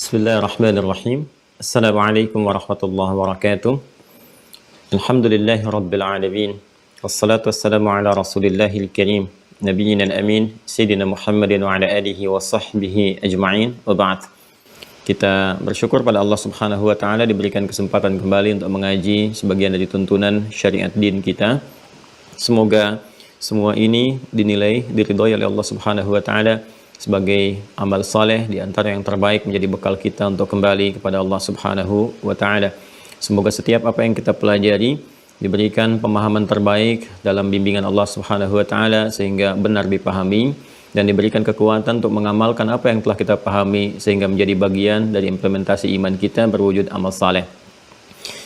Bismillahirrahmanirrahim. Assalamualaikum warahmatullahi wabarakatuh. Alhamdulillahi rabbil alamin. Wassalatu wassalamu ala rasulillahil karim. Nabiyyina al-amin. Sayyidina Muhammadin wa ala alihi wa sahbihi ajma'in. Wa ba'd. Kita bersyukur pada Allah subhanahu wa ta'ala diberikan kesempatan kembali untuk mengaji sebagian dari tuntunan syariat din kita. Semoga semua ini dinilai, diridhoi oleh Allah subhanahu wa ta'ala sebagai amal saleh di antara yang terbaik menjadi bekal kita untuk kembali kepada Allah Subhanahu wa taala. Semoga setiap apa yang kita pelajari diberikan pemahaman terbaik dalam bimbingan Allah Subhanahu wa taala sehingga benar dipahami dan diberikan kekuatan untuk mengamalkan apa yang telah kita pahami sehingga menjadi bagian dari implementasi iman kita berwujud amal saleh.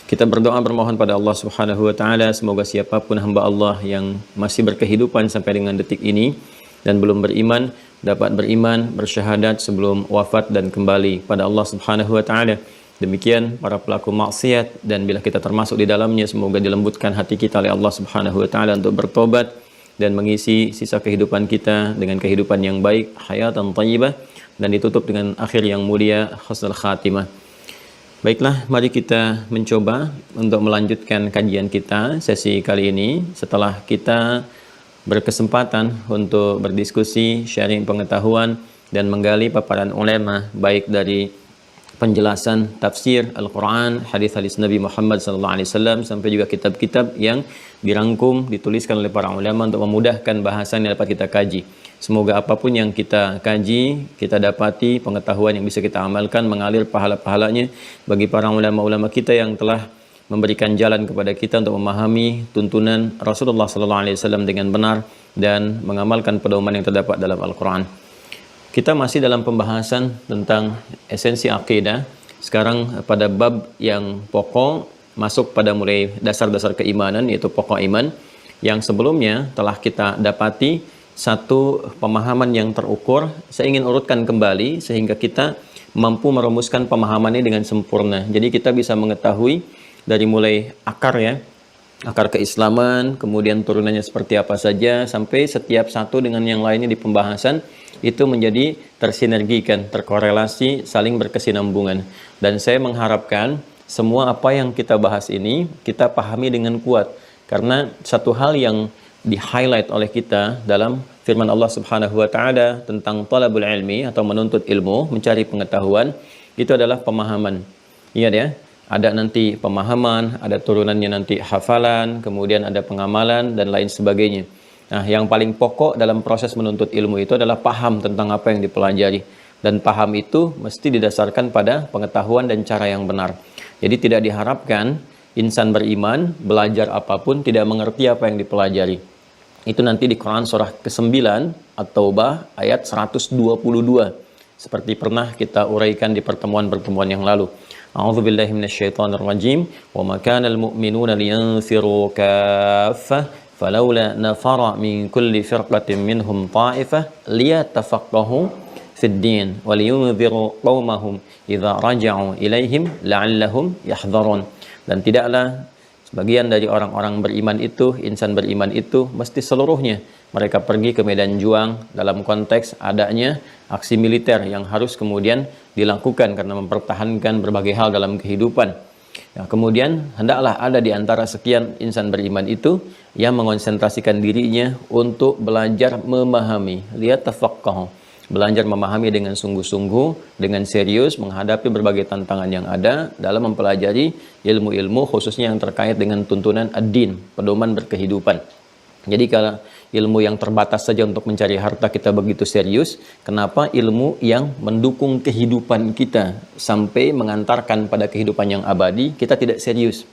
Kita berdoa bermohon pada Allah Subhanahu wa taala semoga siapapun hamba Allah yang masih berkehidupan sampai dengan detik ini dan belum beriman dapat beriman, bersyahadat sebelum wafat dan kembali pada Allah Subhanahu wa taala. Demikian para pelaku maksiat dan bila kita termasuk di dalamnya semoga dilembutkan hati kita oleh Allah Subhanahu wa taala untuk bertobat dan mengisi sisa kehidupan kita dengan kehidupan yang baik, hayatan thayyibah dan ditutup dengan akhir yang mulia, husnul khatimah. Baiklah, mari kita mencoba untuk melanjutkan kajian kita sesi kali ini setelah kita berkesempatan untuk berdiskusi, sharing pengetahuan dan menggali paparan ulama baik dari penjelasan tafsir Al-Quran, hadis-hadis Nabi Muhammad SAW sampai juga kitab-kitab yang dirangkum, dituliskan oleh para ulama untuk memudahkan bahasan yang dapat kita kaji. Semoga apapun yang kita kaji, kita dapati pengetahuan yang bisa kita amalkan, mengalir pahala-pahalanya bagi para ulama-ulama kita yang telah memberikan jalan kepada kita untuk memahami tuntunan Rasulullah SAW dengan benar dan mengamalkan pedoman yang terdapat dalam Al-Quran. Kita masih dalam pembahasan tentang esensi akidah. Sekarang pada bab yang pokok, masuk pada mulai dasar-dasar keimanan, yaitu pokok iman, yang sebelumnya telah kita dapati satu pemahaman yang terukur. Saya ingin urutkan kembali sehingga kita mampu merumuskan pemahamannya dengan sempurna. Jadi kita bisa mengetahui dari mulai akar ya, akar keislaman, kemudian turunannya seperti apa saja, sampai setiap satu dengan yang lainnya di pembahasan itu menjadi tersinergikan, terkorelasi, saling berkesinambungan. Dan saya mengharapkan semua apa yang kita bahas ini kita pahami dengan kuat, karena satu hal yang di-highlight oleh kita dalam firman Allah Subhanahu wa taala tentang talabul ilmi atau menuntut ilmu, mencari pengetahuan, itu adalah pemahaman. Ingat ya, ada nanti pemahaman, ada turunannya nanti hafalan, kemudian ada pengamalan dan lain sebagainya. Nah, yang paling pokok dalam proses menuntut ilmu itu adalah paham tentang apa yang dipelajari. Dan paham itu mesti didasarkan pada pengetahuan dan cara yang benar. Jadi tidak diharapkan insan beriman belajar apapun tidak mengerti apa yang dipelajari. Itu nanti di Quran surah ke-9 At-Taubah ayat 122. Seperti pernah kita uraikan di pertemuan-pertemuan yang lalu. A'udzubillahi minasyaitonirrajim. Wa ma kana al-mu'minuna liyanfiru kaffah falawla nafara min kulli firqatin minhum ta'ifah liyatafaqahu fid din wa liyunziru qaumahum idza raja'u ilaihim la'allahum yahdharun. Dan tidaklah sebagian dari orang-orang beriman itu, insan beriman itu mesti seluruhnya mereka pergi ke medan juang dalam konteks adanya aksi militer yang harus kemudian dilakukan karena mempertahankan berbagai hal dalam kehidupan. Nah, kemudian hendaklah ada di antara sekian insan beriman itu yang mengonsentrasikan dirinya untuk belajar memahami, lihat tafaqqahu, belajar memahami dengan sungguh-sungguh, dengan serius menghadapi berbagai tantangan yang ada dalam mempelajari ilmu-ilmu khususnya yang terkait dengan tuntunan ad-din, pedoman berkehidupan. Jadi kalau ilmu yang terbatas saja untuk mencari harta kita begitu serius, kenapa ilmu yang mendukung kehidupan kita sampai mengantarkan pada kehidupan yang abadi kita tidak serius?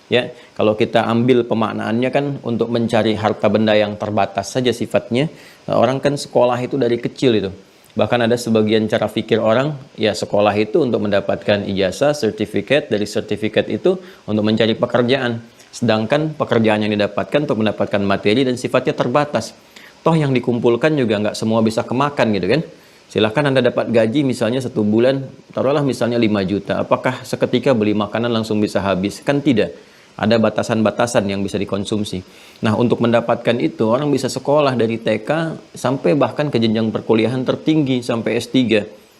Ya, kalau kita ambil pemaknaannya kan untuk mencari harta benda yang terbatas saja sifatnya. Orang kan sekolah itu dari kecil itu. Bahkan ada sebagian cara pikir orang, ya sekolah itu untuk mendapatkan ijazah, sertifikat, dari sertifikat itu untuk mencari pekerjaan. Sedangkan pekerjaan yang didapatkan untuk mendapatkan materi dan sifatnya terbatas. Toh yang dikumpulkan juga nggak semua bisa kemakan gitu kan. Silahkan Anda dapat gaji misalnya 1 bulan, taruhlah misalnya 5 juta. Apakah seketika beli makanan langsung bisa habis? Kan tidak. Ada batasan-batasan yang bisa dikonsumsi. Nah, untuk mendapatkan itu, orang bisa sekolah dari TK sampai bahkan ke jenjang perkuliahan tertinggi sampai S3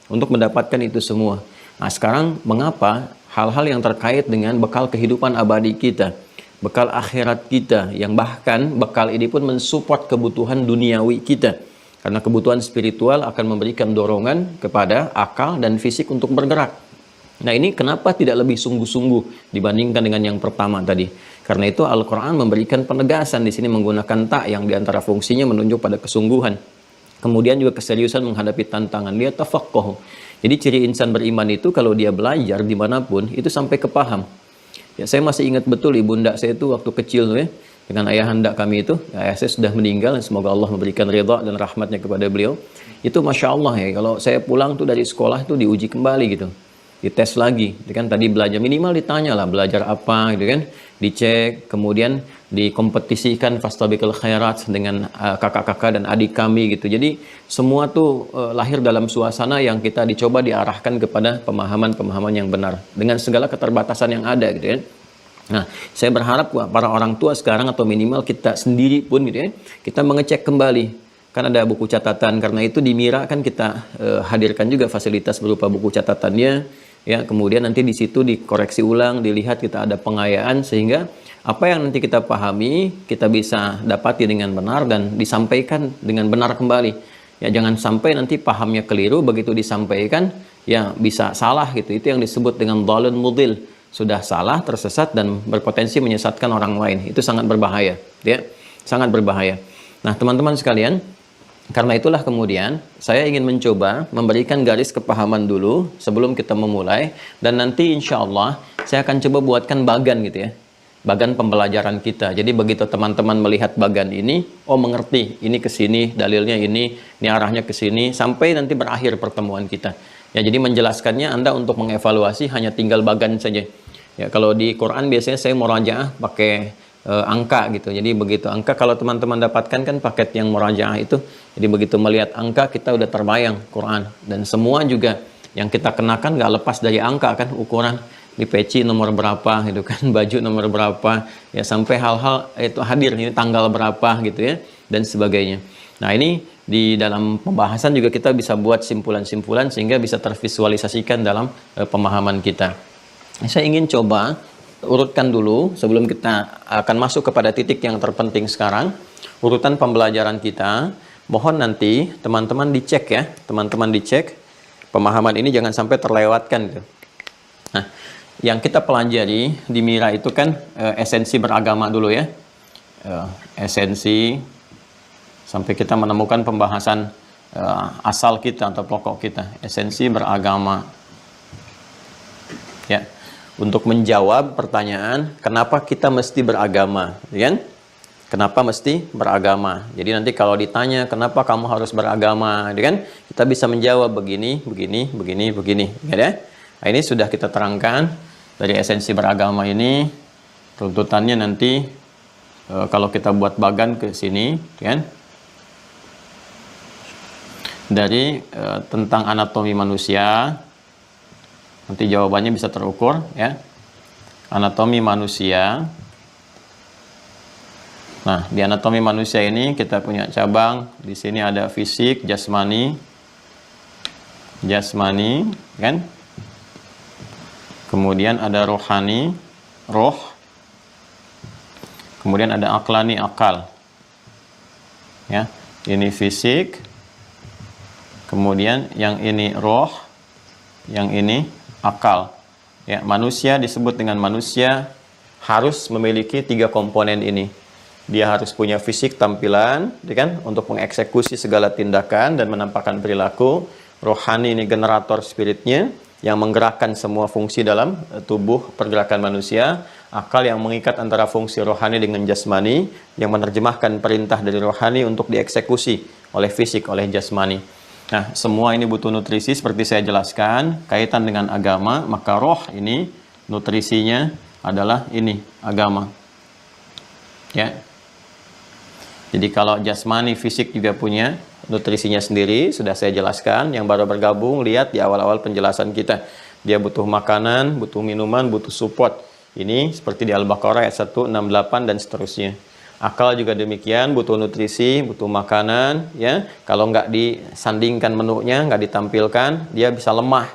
untuk mendapatkan itu semua. Nah, sekarang mengapa hal-hal yang terkait dengan bekal kehidupan abadi kita, bekal akhirat kita, yang bahkan bekal ini pun mensupport kebutuhan duniawi kita. Karena kebutuhan spiritual akan memberikan dorongan kepada akal dan fisik untuk bergerak. Nah, ini kenapa tidak lebih sungguh-sungguh dibandingkan dengan yang pertama tadi? Karena itu Al-Quran memberikan penegasan di sini menggunakan ta yang diantara fungsinya menunjuk pada kesungguhan. Kemudian juga keseriusan menghadapi tantangan. Dia tafaqquh. Jadi ciri insan beriman itu kalau dia belajar dimanapun itu sampai kepaham. Ya, saya masih ingat betul ibunda saya itu waktu kecil tuh ya, dengan ayahanda kami itu, ayah saya sudah meninggal, semoga Allah memberikan ridha dan rahmatnya kepada beliau. Itu Masya Allah ya, kalau saya pulang tuh dari sekolah tuh diuji kembali gitu, dites lagi, kan tadi belajar minimal ditanya lah belajar apa gitu kan, dicek, kemudian dikompetisikan fastabiqul khairat dengan kakak-kakak dan adik kami gitu. Jadi semua tuh lahir dalam suasana yang kita dicoba diarahkan kepada pemahaman-pemahaman yang benar dengan segala keterbatasan yang ada gitu ya. Nah, saya berharap para orang tua sekarang atau minimal kita sendiri pun gitu ya, kita mengecek kembali. Kan ada buku catatan, karena itu di Mira kan kita hadirkan juga fasilitas berupa buku catatannya, ya. Kemudian nanti di situ dikoreksi ulang, dilihat kita ada pengayaan sehingga apa yang nanti kita pahami kita bisa dapati dengan benar dan disampaikan dengan benar kembali. Ya, jangan sampai nanti pahamnya keliru, begitu disampaikan ya bisa salah gitu. Itu yang disebut dengan dhalun mudil. Sudah salah, tersesat, dan berpotensi menyesatkan orang lain. Itu sangat berbahaya, ya, sangat berbahaya. Nah, teman-teman sekalian, karena itulah kemudian saya ingin mencoba memberikan garis kepahaman dulu sebelum kita memulai, dan nanti insya Allah saya akan coba buatkan bagan gitu ya, bagan pembelajaran kita. Jadi begitu teman-teman melihat bagan ini, oh mengerti, ini ke sini, dalilnya ini arahnya ke sini, sampai nanti berakhir pertemuan kita. Ya, jadi menjelaskannya Anda untuk mengevaluasi hanya tinggal bagan saja. Ya, kalau di Quran biasanya saya murajaah pakai angka gitu. Jadi begitu angka, kalau teman-teman dapatkan kan paket yang murajaah itu. Jadi begitu melihat angka kita udah terbayang Quran, dan semua juga yang kita kenakan nggak lepas dari angka kan, ukuran di peci nomor berapa gitu kan, baju nomor berapa, ya sampai hal-hal itu hadir, ini tanggal berapa gitu ya, dan sebagainya. Nah, ini di dalam pembahasan juga kita bisa buat simpulan-simpulan sehingga bisa tervisualisasikan dalam pemahaman kita. Saya ingin coba urutkan dulu sebelum kita akan masuk kepada titik yang terpenting sekarang, urutan pembelajaran kita. Mohon nanti teman-teman dicek ya, teman-teman dicek pemahaman ini jangan sampai terlewatkan gitu. Nah, yang kita pelajari di Mira itu kan esensi beragama dulu ya, esensi, sampai kita menemukan pembahasan asal kita atau pokok kita, esensi beragama. Ya, untuk menjawab pertanyaan kenapa kita mesti beragama, ya kan? Kenapa mesti beragama? Jadi nanti kalau ditanya kenapa kamu harus beragama, ya kan? Kita bisa menjawab begini, begini, begini, begini, ya. Nah, ini sudah kita terangkan dari esensi beragama ini. Tuntutannya nanti kalau kita buat bagan ke sini, ya kan? Dari tentang anatomi manusia, nanti jawabannya bisa terukur ya, anatomi manusia. Nah, di anatomi manusia ini kita punya cabang, di sini ada fisik, jasmani, kan? Kemudian ada rohani, roh. Kemudian ada aklani, akal. Ya, ini fisik. Kemudian yang ini roh, yang ini akal. Ya, manusia disebut dengan manusia harus memiliki 3 komponen ini. Dia harus punya fisik, tampilan, ya kan, untuk mengeksekusi segala tindakan dan menampakkan perilaku. Rohani ini generator spiritnya yang menggerakkan semua fungsi dalam tubuh pergerakan manusia. Akal yang mengikat antara fungsi rohani dengan jasmani, yang menerjemahkan perintah dari rohani untuk dieksekusi oleh fisik, oleh jasmani. Nah, semua ini butuh nutrisi seperti saya jelaskan, kaitan dengan agama, maka roh ini nutrisinya adalah ini, agama. Ya. Jadi kalau jasmani, fisik juga punya nutrisinya sendiri, sudah saya jelaskan. Yang baru bergabung, lihat di awal-awal penjelasan kita. Dia butuh makanan, butuh minuman, butuh support. Ini seperti di Al-Baqarah ayat 168 dan seterusnya. Akal juga demikian, butuh nutrisi, butuh makanan, ya. Kalau nggak disandingkan menunya, nggak ditampilkan, dia bisa lemah.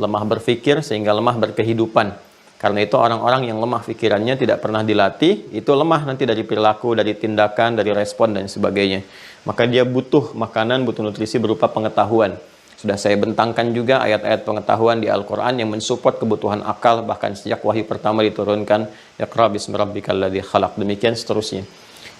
lemah berpikir sehingga lemah berkehidupan. Karena itu orang-orang yang lemah pikirannya tidak pernah dilatih, itu lemah nanti dari perilaku, dari tindakan, dari respon dan sebagainya. Maka dia butuh makanan, butuh nutrisi berupa pengetahuan. Sudah saya bentangkan juga ayat-ayat pengetahuan di Al-Quran yang mensupport kebutuhan akal, bahkan sejak wahyu pertama diturunkan, Iqra bismi rabbikal ladzi khalaq, demikian seterusnya.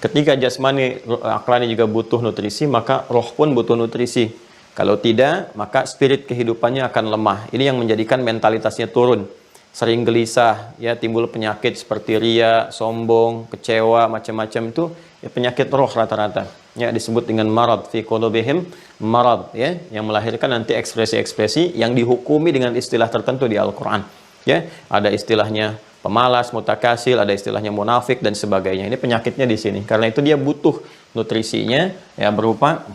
Ketika jasmani, aklani juga butuh nutrisi, maka roh pun butuh nutrisi. Kalau tidak, maka spirit kehidupannya akan lemah. Ini yang menjadikan mentalitasnya turun. Sering gelisah, ya, timbul penyakit seperti ria, sombong, kecewa, macam-macam itu ya, penyakit roh rata-rata. Ya, disebut dengan marad fi qulubihim marad, ya, yang melahirkan nanti ekspresi-ekspresi yang dihukumi dengan istilah tertentu di Al-Qur'an. Ya, ada istilahnya pemalas, mutakasil, ada istilahnya munafik dan sebagainya. Ini penyakitnya di sini. Karena itu dia butuh nutrisinya ya berupa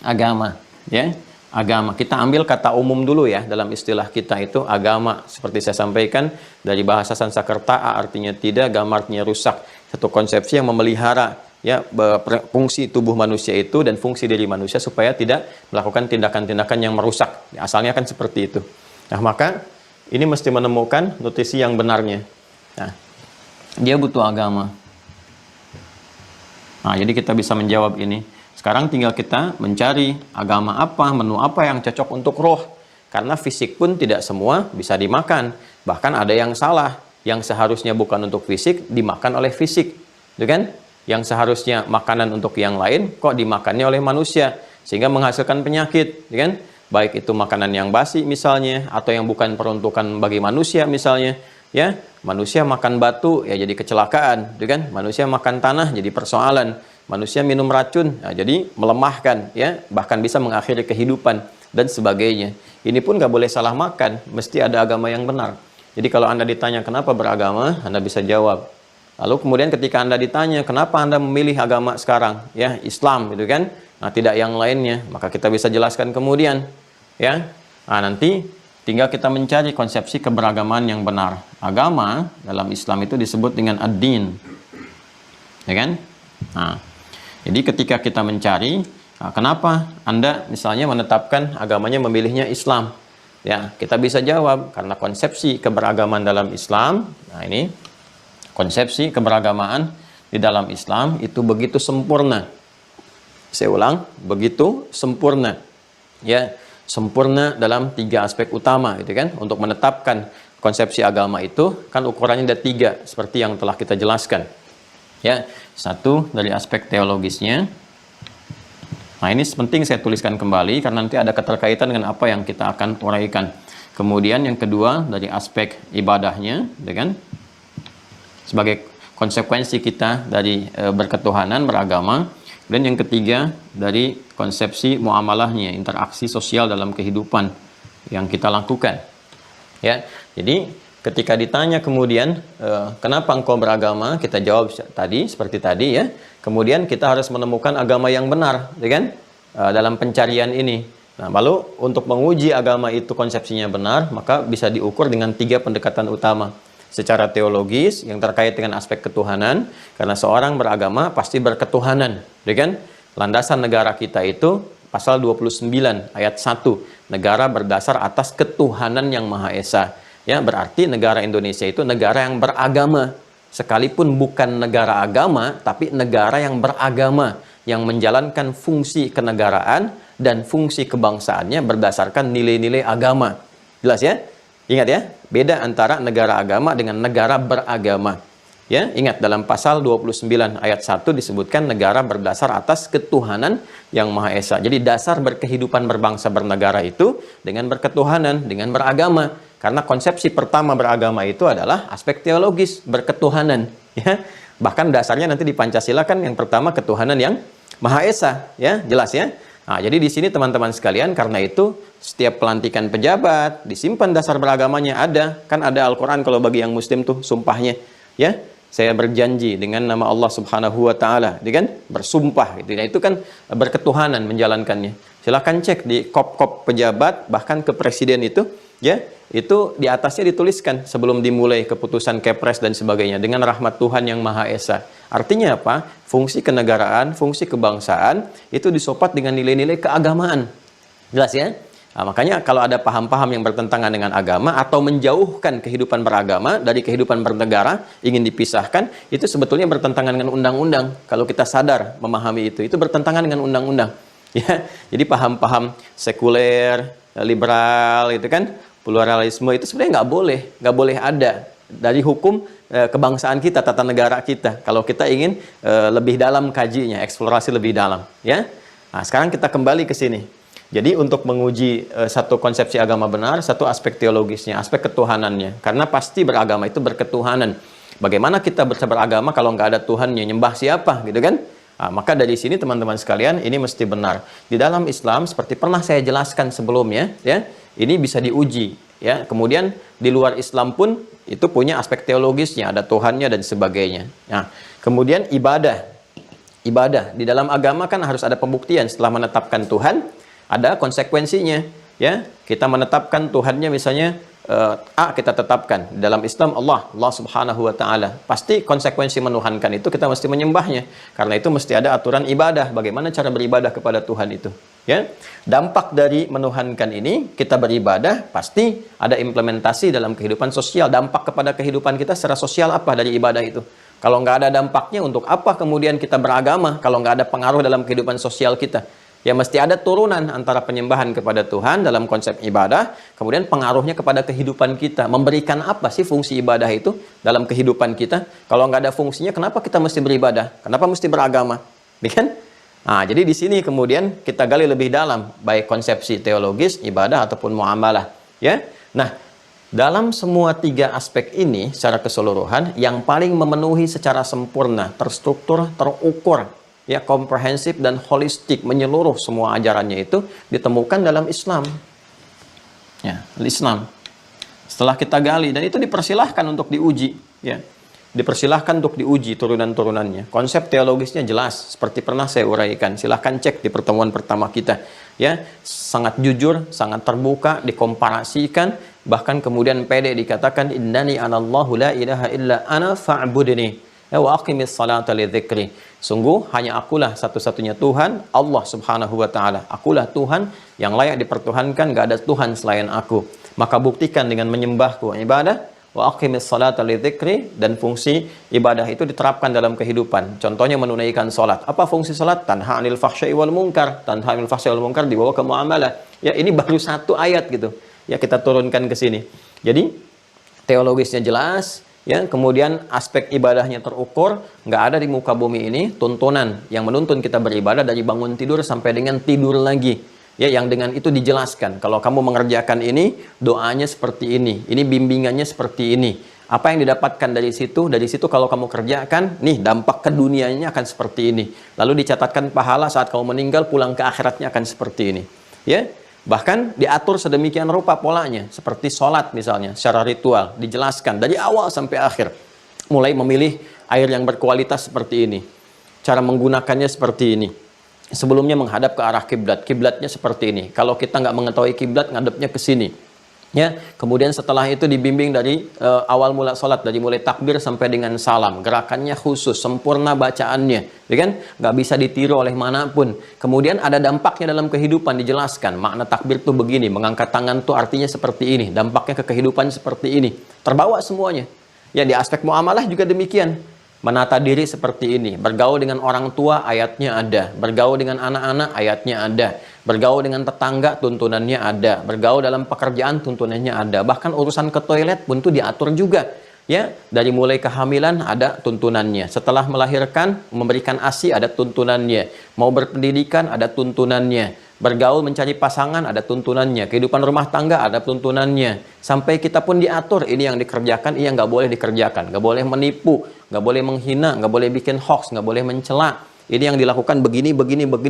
agama, ya. Agama. Kita ambil kata umum dulu ya, dalam istilah kita itu agama. Seperti saya sampaikan, dari bahasa Sanskerta, artinya tidak, agama artinya rusak. Satu konsepsi yang memelihara ya fungsi tubuh manusia itu dan fungsi diri manusia supaya tidak melakukan tindakan-tindakan yang merusak. Asalnya kan seperti itu. Nah, maka ini mesti menemukan nutrisi yang benarnya. Nah, dia butuh agama. Nah, jadi kita bisa menjawab ini. Sekarang tinggal kita mencari agama apa, menu apa yang cocok untuk roh. Karena fisik pun tidak semua bisa dimakan. Bahkan ada yang salah. Yang seharusnya bukan untuk fisik, dimakan oleh fisik. Itu kan? Yang seharusnya makanan untuk yang lain, kok dimakannya oleh manusia. Sehingga menghasilkan penyakit. Itu kan? Baik itu makanan yang basi misalnya, atau yang bukan peruntukan bagi manusia misalnya. Ya, manusia makan batu, ya jadi kecelakaan. Itu kan? Manusia makan tanah, jadi persoalan. Manusia minum racun, nah, jadi melemahkan, ya, bahkan bisa mengakhiri kehidupan dan sebagainya. Ini pun nggak boleh salah makan, mesti ada agama yang benar. Jadi kalau Anda ditanya kenapa beragama, Anda bisa jawab. Lalu kemudian ketika Anda ditanya kenapa Anda memilih agama sekarang, ya Islam, gitu kan? Nah, tidak yang lainnya, maka kita bisa jelaskan kemudian, ya. Nah, nanti tinggal kita mencari konsepsi keberagaman yang benar. Agama dalam Islam itu disebut dengan ad-din, ya kan? Nah, jadi ketika kita mencari, nah, kenapa Anda misalnya menetapkan agamanya memilihnya Islam? Ya, kita bisa jawab karena konsepsi keberagaman dalam Islam. Nah, ini konsepsi keberagamaan di dalam Islam itu begitu sempurna. Saya ulang, begitu sempurna. Ya, sempurna dalam 3 aspek utama, gitu kan? Untuk menetapkan konsepsi agama itu kan ukurannya ada 3 seperti yang telah kita jelaskan. Ya, 1 dari aspek teologisnya. Nah, ini penting saya tuliskan kembali karena nanti ada keterkaitan dengan apa yang kita akan uraikan. Kemudian yang kedua dari aspek ibadahnya, ya kan? Sebagai konsekuensi kita dari berketuhanan, beragama. Dan yang ketiga dari konsepsi muamalahnya, interaksi sosial dalam kehidupan yang kita lakukan. Ya, jadi ketika ditanya kemudian, kenapa engkau beragama? Kita jawab tadi, seperti tadi ya. Kemudian kita harus menemukan agama yang benar, ya kan? Dalam pencarian ini. Nah, lalu untuk menguji agama itu konsepsinya benar, maka bisa diukur dengan 3 pendekatan utama. Secara teologis, yang terkait dengan aspek ketuhanan, karena seorang beragama pasti berketuhanan, ya kan? Landasan negara kita itu, pasal 29 ayat 1, negara berdasar atas ketuhanan yang Maha Esa. Ya, berarti negara Indonesia itu negara yang beragama. Sekalipun bukan negara agama, tapi negara yang beragama, yang menjalankan fungsi kenegaraan dan fungsi kebangsaannya berdasarkan nilai-nilai agama. Jelas ya? Ingat ya, beda antara negara agama dengan negara beragama. Ya, ingat dalam pasal 29 ayat 1 disebutkan negara berdasar atas ketuhanan yang Maha Esa. Jadi dasar berkehidupan berbangsa bernegara itu dengan berketuhanan, dengan beragama. Karena konsepsi pertama beragama itu adalah aspek teologis, berketuhanan. Ya. Bahkan dasarnya nanti di Pancasila kan yang pertama ketuhanan yang Maha Esa. Ya, jelas ya. Nah, jadi di sini teman-teman sekalian, karena itu setiap pelantikan pejabat disimpan dasar beragamanya ada. Kan ada Al-Quran kalau bagi yang muslim tuh sumpahnya. Ya, saya berjanji dengan nama Allah Subhanahu wa Ta'ala, kan? Bersumpah gitu. Nah, itu kan berketuhanan menjalankannya. Silahkan cek di kop-kop pejabat, bahkan ke presiden itu, ya, itu di atasnya dituliskan sebelum dimulai keputusan Kepres dan sebagainya dengan rahmat Tuhan yang Maha Esa. Artinya apa? Fungsi kenegaraan, fungsi kebangsaan itu disopat dengan nilai-nilai keagamaan. Jelas ya? Nah, makanya kalau ada paham-paham yang bertentangan dengan agama atau menjauhkan kehidupan beragama dari kehidupan bernegara, ingin dipisahkan, itu sebetulnya bertentangan dengan undang-undang. Kalau kita sadar memahami itu bertentangan dengan undang-undang. Ya, jadi paham-paham sekuler, liberal, itu kan, pluralisme itu sebenarnya nggak boleh ada dari hukum kebangsaan kita, tata negara kita. Kalau kita ingin lebih dalam kajinya, eksplorasi lebih dalam, ya. Nah, sekarang kita kembali ke sini. Jadi untuk menguji satu konsepsi agama benar, satu aspek teologisnya, aspek ketuhanannya. Karena pasti beragama itu berketuhanan. Bagaimana kita bisa beragama kalau nggak ada Tuhannya, nyembah siapa, gitu kan? Nah, maka dari sini teman-teman sekalian, ini mesti benar. Di dalam Islam, seperti pernah saya jelaskan sebelumnya, ya, ini bisa diuji. Ya, kemudian di luar Islam pun itu punya aspek teologisnya, ada Tuhannya dan sebagainya. Nah, kemudian ibadah di dalam agama kan harus ada pembuktian. Setelah menetapkan Tuhan, ada konsekuensinya, ya. Kita menetapkan Tuhannya misalnya A, kita tetapkan dalam Islam Allah Subhanahu wa taala. Pasti konsekuensi menuhankan itu kita mesti menyembahnya. Karena itu mesti ada aturan ibadah, bagaimana cara beribadah kepada Tuhan itu, ya. Dampak dari menuhankan ini, kita beribadah, pasti ada implementasi dalam kehidupan sosial. Dampak kepada kehidupan kita secara sosial apa dari ibadah itu? Kalau nggak ada dampaknya, untuk apa kemudian kita beragama kalau nggak ada pengaruh dalam kehidupan sosial kita? Ya, mesti ada turunan antara penyembahan kepada Tuhan dalam konsep ibadah, kemudian pengaruhnya kepada kehidupan kita. Memberikan apa sih fungsi ibadah itu dalam kehidupan kita? Kalau nggak ada fungsinya, kenapa kita mesti beribadah? Kenapa mesti beragama? Kan? Nah, jadi di sini kemudian kita gali lebih dalam, baik konsepsi teologis, ibadah, ataupun muamalah. Ya, nah, dalam semua tiga aspek ini secara keseluruhan, yang paling memenuhi secara sempurna, terstruktur, terukur, ya, komprehensif dan holistik, menyeluruh semua ajarannya itu ditemukan dalam Islam. Ya, Islam. Setelah kita gali, dan itu dipersilahkan untuk diuji, ya. Dipersilahkan untuk diuji turunan-turunannya. Konsep teologisnya jelas, seperti pernah saya uraikan. Silahkan cek di pertemuan pertama kita, ya. Sangat jujur, sangat terbuka, dikomparasikan, bahkan kemudian pede dikatakan innani anallahu la ilaha illa ana fa'budni wa aqimis salata li dzikri. Sungguh hanya akulah satu-satunya Tuhan, Allah Subhanahu wa taala. Akulah Tuhan yang layak dipertuhankan, enggak ada Tuhan selain aku. Maka buktikan dengan menyembahku, ibadah, wa aqimis salata li dzikri, dan fungsi ibadah itu diterapkan dalam kehidupan. Contohnya menunaikan salat. Apa fungsi salat? Tanha 'anil fahsya'i wal munkar. Tanha 'anil fahsya'i wal munkar dibawa ke muamalah. Ya, ini baru satu ayat gitu. Ya, kita turunkan ke sini. Jadi teologisnya jelas. Ya, kemudian aspek ibadahnya terukur, nggak ada di muka bumi ini tuntunan yang menuntun kita beribadah dari bangun tidur sampai dengan tidur lagi. Ya, yang dengan itu dijelaskan. Kalau kamu mengerjakan ini, doanya seperti ini bimbingannya seperti ini. Apa yang didapatkan dari situ? Dari situ kalau kamu kerjakan, nih dampak ke dunianya akan seperti ini. Lalu dicatatkan pahala saat kamu meninggal, pulang ke akhiratnya akan seperti ini. Ya. Bahkan diatur sedemikian rupa polanya, seperti sholat misalnya, secara ritual, dijelaskan dari awal sampai akhir. Mulai memilih air yang berkualitas seperti ini, cara menggunakannya seperti ini. Sebelumnya menghadap ke arah kiblat, kiblatnya seperti ini. Kalau kita nggak mengetahui kiblat, ngadepnya ke sini. Ya, kemudian setelah itu dibimbing dari awal mula sholat, dari mulai takbir sampai dengan salam, gerakannya khusus, sempurna bacaannya, ya kan? Nggak bisa ditiru oleh manapun. Kemudian ada dampaknya dalam kehidupan, dijelaskan makna takbir tuh begini, mengangkat tangan tuh artinya seperti ini, dampaknya ke kehidupan seperti ini, terbawa semuanya. Ya, di aspek muamalah juga demikian. Menata diri seperti ini, bergaul dengan orang tua ayatnya ada, bergaul dengan anak-anak ayatnya ada, bergaul dengan tetangga tuntunannya ada, bergaul dalam pekerjaan tuntunannya ada, bahkan urusan ke toilet pun itu diatur juga. Ya, dari mulai kehamilan ada tuntunannya, setelah melahirkan memberikan ASI ada tuntunannya, mau berpendidikan ada tuntunannya, bergaul mencari pasangan ada tuntunannya, kehidupan rumah tangga ada tuntunannya, sampai kita pun diatur ini yang dikerjakan, ini yang nggak boleh dikerjakan, nggak boleh menipu, nggak boleh menghina, nggak boleh bikin hoax, nggak boleh mencela, ini yang dilakukan begini,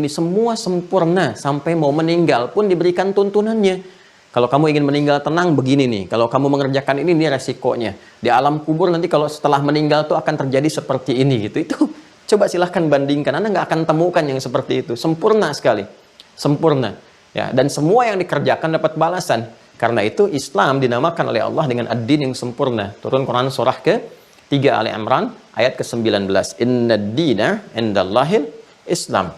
semua sempurna, sampai mau meninggal pun diberikan tuntunannya. Kalau kamu ingin meninggal tenang, begini nih. Kalau kamu mengerjakan ini resikonya. Di alam kubur nanti kalau setelah meninggal tuh akan terjadi seperti ini gitu. Itu coba silahkan bandingkan. Anda nggak akan temukan yang seperti itu. Sempurna sekali. Sempurna. Ya, dan semua yang dikerjakan dapat balasan. Karena itu Islam dinamakan oleh Allah dengan ad-din yang sempurna. Turun Quran surah ke-3 Ali Imran ayat ke-19. Inna dina indallahil Islam.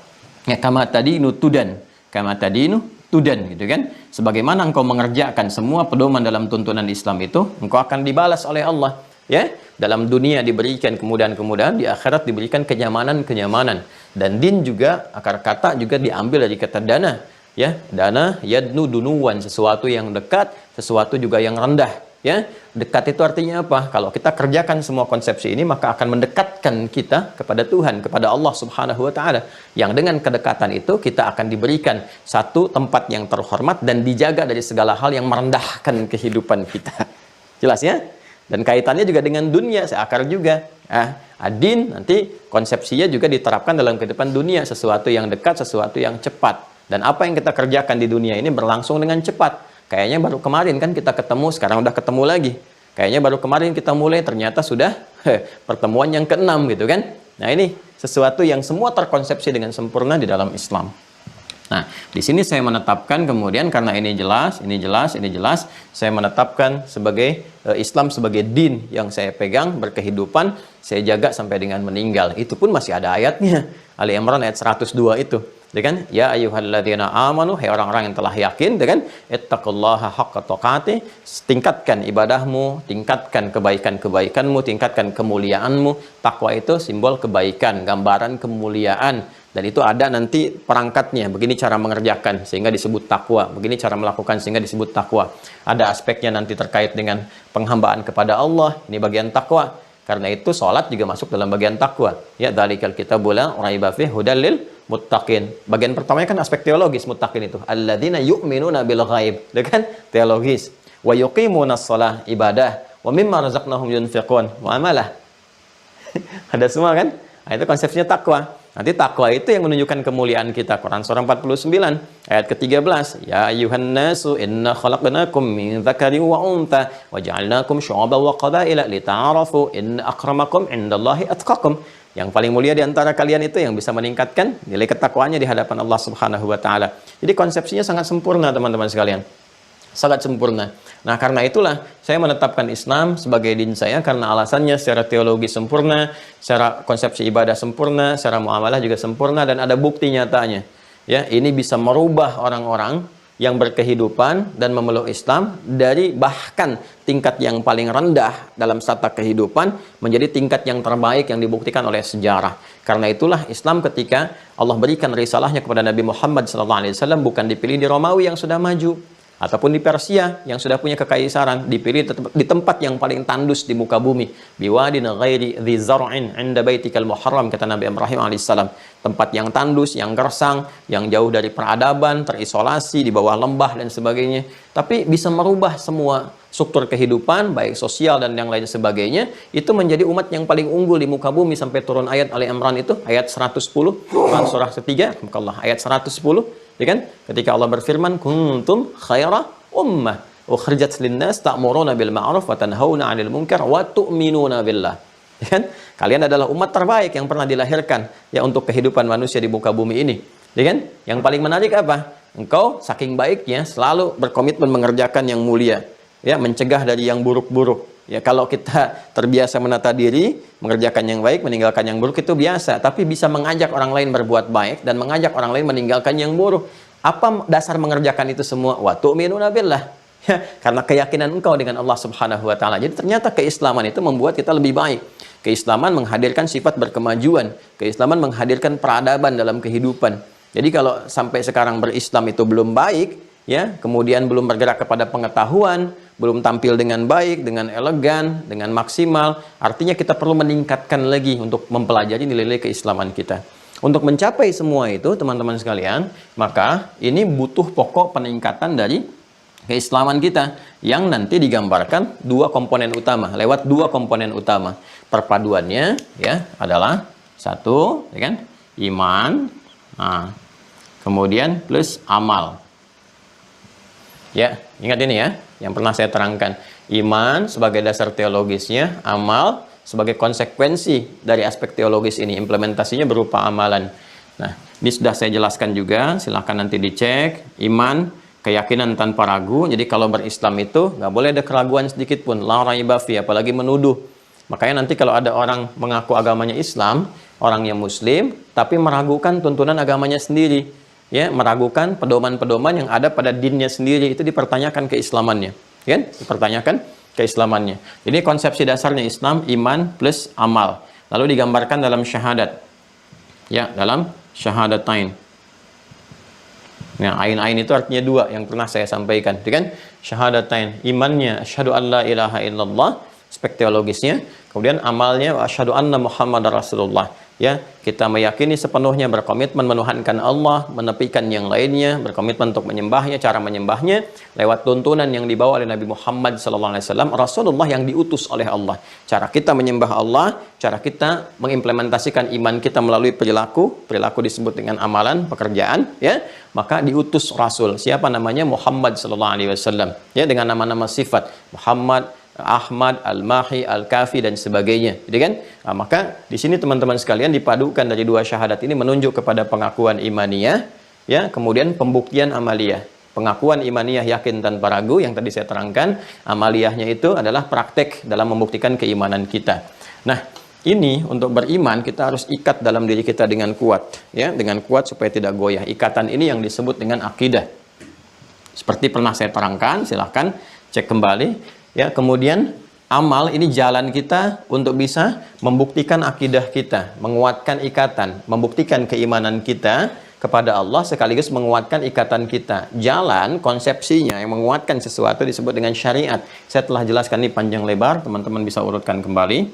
Ya, kama tadinu tudan. Kama tadinu tudan gitu kan. Sebagaimana engkau mengerjakan semua pedoman dalam tuntunan Islam itu, engkau akan dibalas oleh Allah. Ya, dalam dunia diberikan kemudahan-kemudahan, di akhirat diberikan kenyamanan-kenyamanan. Dan din juga, akar kata juga diambil dari kata dana. Ya, dana yadnu dunuwan, sesuatu yang dekat, sesuatu juga yang rendah. Ya, dekat itu artinya apa? Kalau kita kerjakan semua konsepsi ini, maka akan mendekatkan kita kepada Tuhan, kepada Allah Subhanahu wa taala. Yang dengan kedekatan itu kita akan diberikan satu tempat yang terhormat dan dijaga dari segala hal yang merendahkan kehidupan kita. Jelas ya? Dan kaitannya juga dengan dunia, seakar juga. Adin nanti konsepsinya juga diterapkan dalam kehidupan dunia, sesuatu yang dekat, sesuatu yang cepat. Dan apa yang kita kerjakan di dunia ini berlangsung dengan cepat. Kayaknya baru kemarin kan kita ketemu, sekarang udah ketemu lagi. Kayaknya baru kemarin kita mulai, ternyata sudah pertemuan yang ke-6 gitu kan. Nah, ini sesuatu yang semua terkonsepsi dengan sempurna di dalam Islam. Nah, di sini saya menetapkan kemudian karena ini jelas, saya menetapkan sebagai Islam sebagai din yang saya pegang, berkehidupan, saya jaga sampai dengan meninggal. Itu pun masih ada ayatnya. Ali Imran ayat 102 itu. Kan? Ya ayyuhalladzina amanu, hai orang-orang yang telah yakin, kan? Ittaqullaha haqqa tuqatih, tingkatkan ibadahmu, tingkatkan kebaikan-kebaikanmu, tingkatkan kemuliaanmu. Takwa itu simbol kebaikan, gambaran kemuliaan. Dan itu ada nanti perangkatnya, begini cara mengerjakan sehingga disebut takwa, begini cara melakukan sehingga disebut takwa. Ada aspeknya nanti terkait dengan penghambaan kepada Allah, ini bagian takwa. Karena itu sholat juga masuk dalam bagian takwa. Ya, dzalikal kitabul la raiba fihi hudal lil muttaqin. Bagian pertamanya kan aspek teologis muttaqin itu. Alladzina yu'minuna bil ghaib. Itu kan teologis. Wa yuqimunas shalah, ibadah. Wa mimma razaqnahum yunfiqun, muamalah. Ada semua kan? Nah, itu konsepnya takwa. Nanti takwa itu yang menunjukkan kemuliaan kita. Quran surah 49 ayat ke-13. Ya ayuhan nasu inna khalaqnakum min dzakarin wa untha wa ja'alnakum syu'uban wa qabaila lita'arafu inna akramakum indallahi atqakum. Yang paling mulia di antara kalian itu yang bisa meningkatkan nilai ketakwaannya di hadapan Allah Subhanahu wa taala. Jadi konsepsinya sangat sempurna teman-teman sekalian. Sangat sempurna. Nah, karena itulah saya menetapkan Islam sebagai din saya karena alasannya secara teologi sempurna, secara konsepsi ibadah sempurna, secara muamalah juga sempurna dan ada bukti nyatanya. Ya, ini bisa merubah orang-orang yang berkehidupan dan memeluk Islam dari bahkan tingkat yang paling rendah dalam strata kehidupan menjadi tingkat yang terbaik yang dibuktikan oleh sejarah. Karena itulah Islam ketika Allah berikan risalahnya kepada Nabi Muhammad SAW bukan dipilih di Romawi yang sudah maju ataupun di Persia yang sudah punya kekaisaran, dipilih di tempat yang paling tandus di muka bumi, biwadin ghairi dzi zar'in 'inda baitikal muharram, kata Nabi Ibrahim alaihissalam, tempat yang tandus, yang gersang, yang jauh dari peradaban, terisolasi di bawah lembah dan sebagainya, tapi bisa merubah semua struktur kehidupan baik sosial dan yang lain sebagainya, itu menjadi umat yang paling unggul di muka bumi sampai turun ayat Ali Imran itu ayat 110 surah ketiga, ayat 110. Ya kan? Ketika Allah berfirman, kuntum khaira ummah ukhrijat linnas ta'muruna bil ma'ruf wa tanhauna 'anil munkar wa tu'minuna billah. Ya kan? Kalian adalah umat terbaik yang pernah dilahirkan ya untuk kehidupan manusia di muka bumi ini. Ya kan? Yang paling menarik apa? Engkau saking baiknya selalu berkomitmen mengerjakan yang mulia, ya, mencegah dari yang buruk-buruk. Ya, kalau kita terbiasa menata diri, mengerjakan yang baik, meninggalkan yang buruk itu biasa. Tapi bisa mengajak orang lain berbuat baik dan mengajak orang lain meninggalkan yang buruk. Apa dasar mengerjakan itu semua? Wa tu'minuna billah. Ya, karena keyakinan engkau dengan Allah Subhanahu wa taala. Jadi ternyata keislaman itu membuat kita lebih baik. Keislaman menghadirkan sifat berkemajuan. Keislaman menghadirkan peradaban dalam kehidupan. Jadi kalau sampai sekarang berislam itu belum baik, ya, kemudian belum bergerak kepada pengetahuan, belum tampil dengan baik, dengan elegan, dengan maksimal, artinya kita perlu meningkatkan lagi untuk mempelajari nilai-nilai keislaman kita. Untuk mencapai semua itu, teman-teman sekalian, maka ini butuh pokok peningkatan dari keislaman kita yang nanti digambarkan dua komponen utama, lewat dua komponen utama. Perpaduannya ya adalah satu, ya kan? Iman, nah, kemudian plus amal. Ya, ingat ini ya, yang pernah saya terangkan. Iman sebagai dasar teologisnya, amal sebagai konsekuensi dari aspek teologis ini. Implementasinya berupa amalan. Nah, ini sudah saya jelaskan juga, silahkan nanti dicek. Iman, keyakinan tanpa ragu. Jadi kalau berislam itu, nggak boleh ada keraguan sedikit pun. La raiba fi, apalagi menuduh. Makanya nanti kalau ada orang mengaku agamanya Islam, orang yang Muslim, tapi meragukan tuntunan agamanya sendiri. ya, meragukan pedoman-pedoman yang ada pada dinnya sendiri, itu dipertanyakan keislamannya, kan? Dipertanyakan keislamannya. Jadi konsepsi dasarnya Islam iman plus amal. Lalu digambarkan dalam syahadat. Ya, dalam syahadatain. Nah, ain-ain itu artinya dua yang pernah saya sampaikan, kan? Syahadatain, imannya asyhadu alla ilaha illallah, aspek teologisnya, kemudian amalnya asyhadu anna muhammadar rasulullah. Ya, kita meyakini sepenuhnya, berkomitmen menuhankan Allah, menepikan yang lainnya, berkomitmen untuk menyembahnya, cara menyembahnya lewat tuntunan yang dibawa oleh Nabi Muhammad SAW, Rasulullah yang diutus oleh Allah. Cara kita menyembah Allah, cara kita mengimplementasikan iman kita melalui perilaku disebut dengan amalan, pekerjaan, ya, maka diutus Rasul. Siapa namanya? Muhammad SAW. Ya, dengan nama-nama sifat Muhammad, Ahmad, Al-Mahi, Al-Kafi, dan sebagainya, gitu kan? Nah, maka di sini teman-teman sekalian dipadukan dari dua syahadat ini menunjuk kepada pengakuan imaniyah, ya, kemudian pembuktian amaliyah. Pengakuan imaniyah yakin tanpa ragu yang tadi saya terangkan, amaliyahnya itu adalah praktek dalam membuktikan keimanan kita. Nah, ini untuk beriman kita harus ikat dalam diri kita dengan kuat, ya, dengan kuat supaya tidak goyah. Ikatan ini yang disebut dengan akidah. Seperti pernah saya terangkan, silahkan cek kembali. Ya, kemudian amal ini jalan kita untuk bisa membuktikan akidah kita, menguatkan ikatan, membuktikan keimanan kita kepada Allah sekaligus menguatkan ikatan kita. Jalan konsepsinya yang menguatkan sesuatu disebut dengan syariat. Saya telah jelaskan ini panjang lebar, teman-teman bisa urutkan kembali.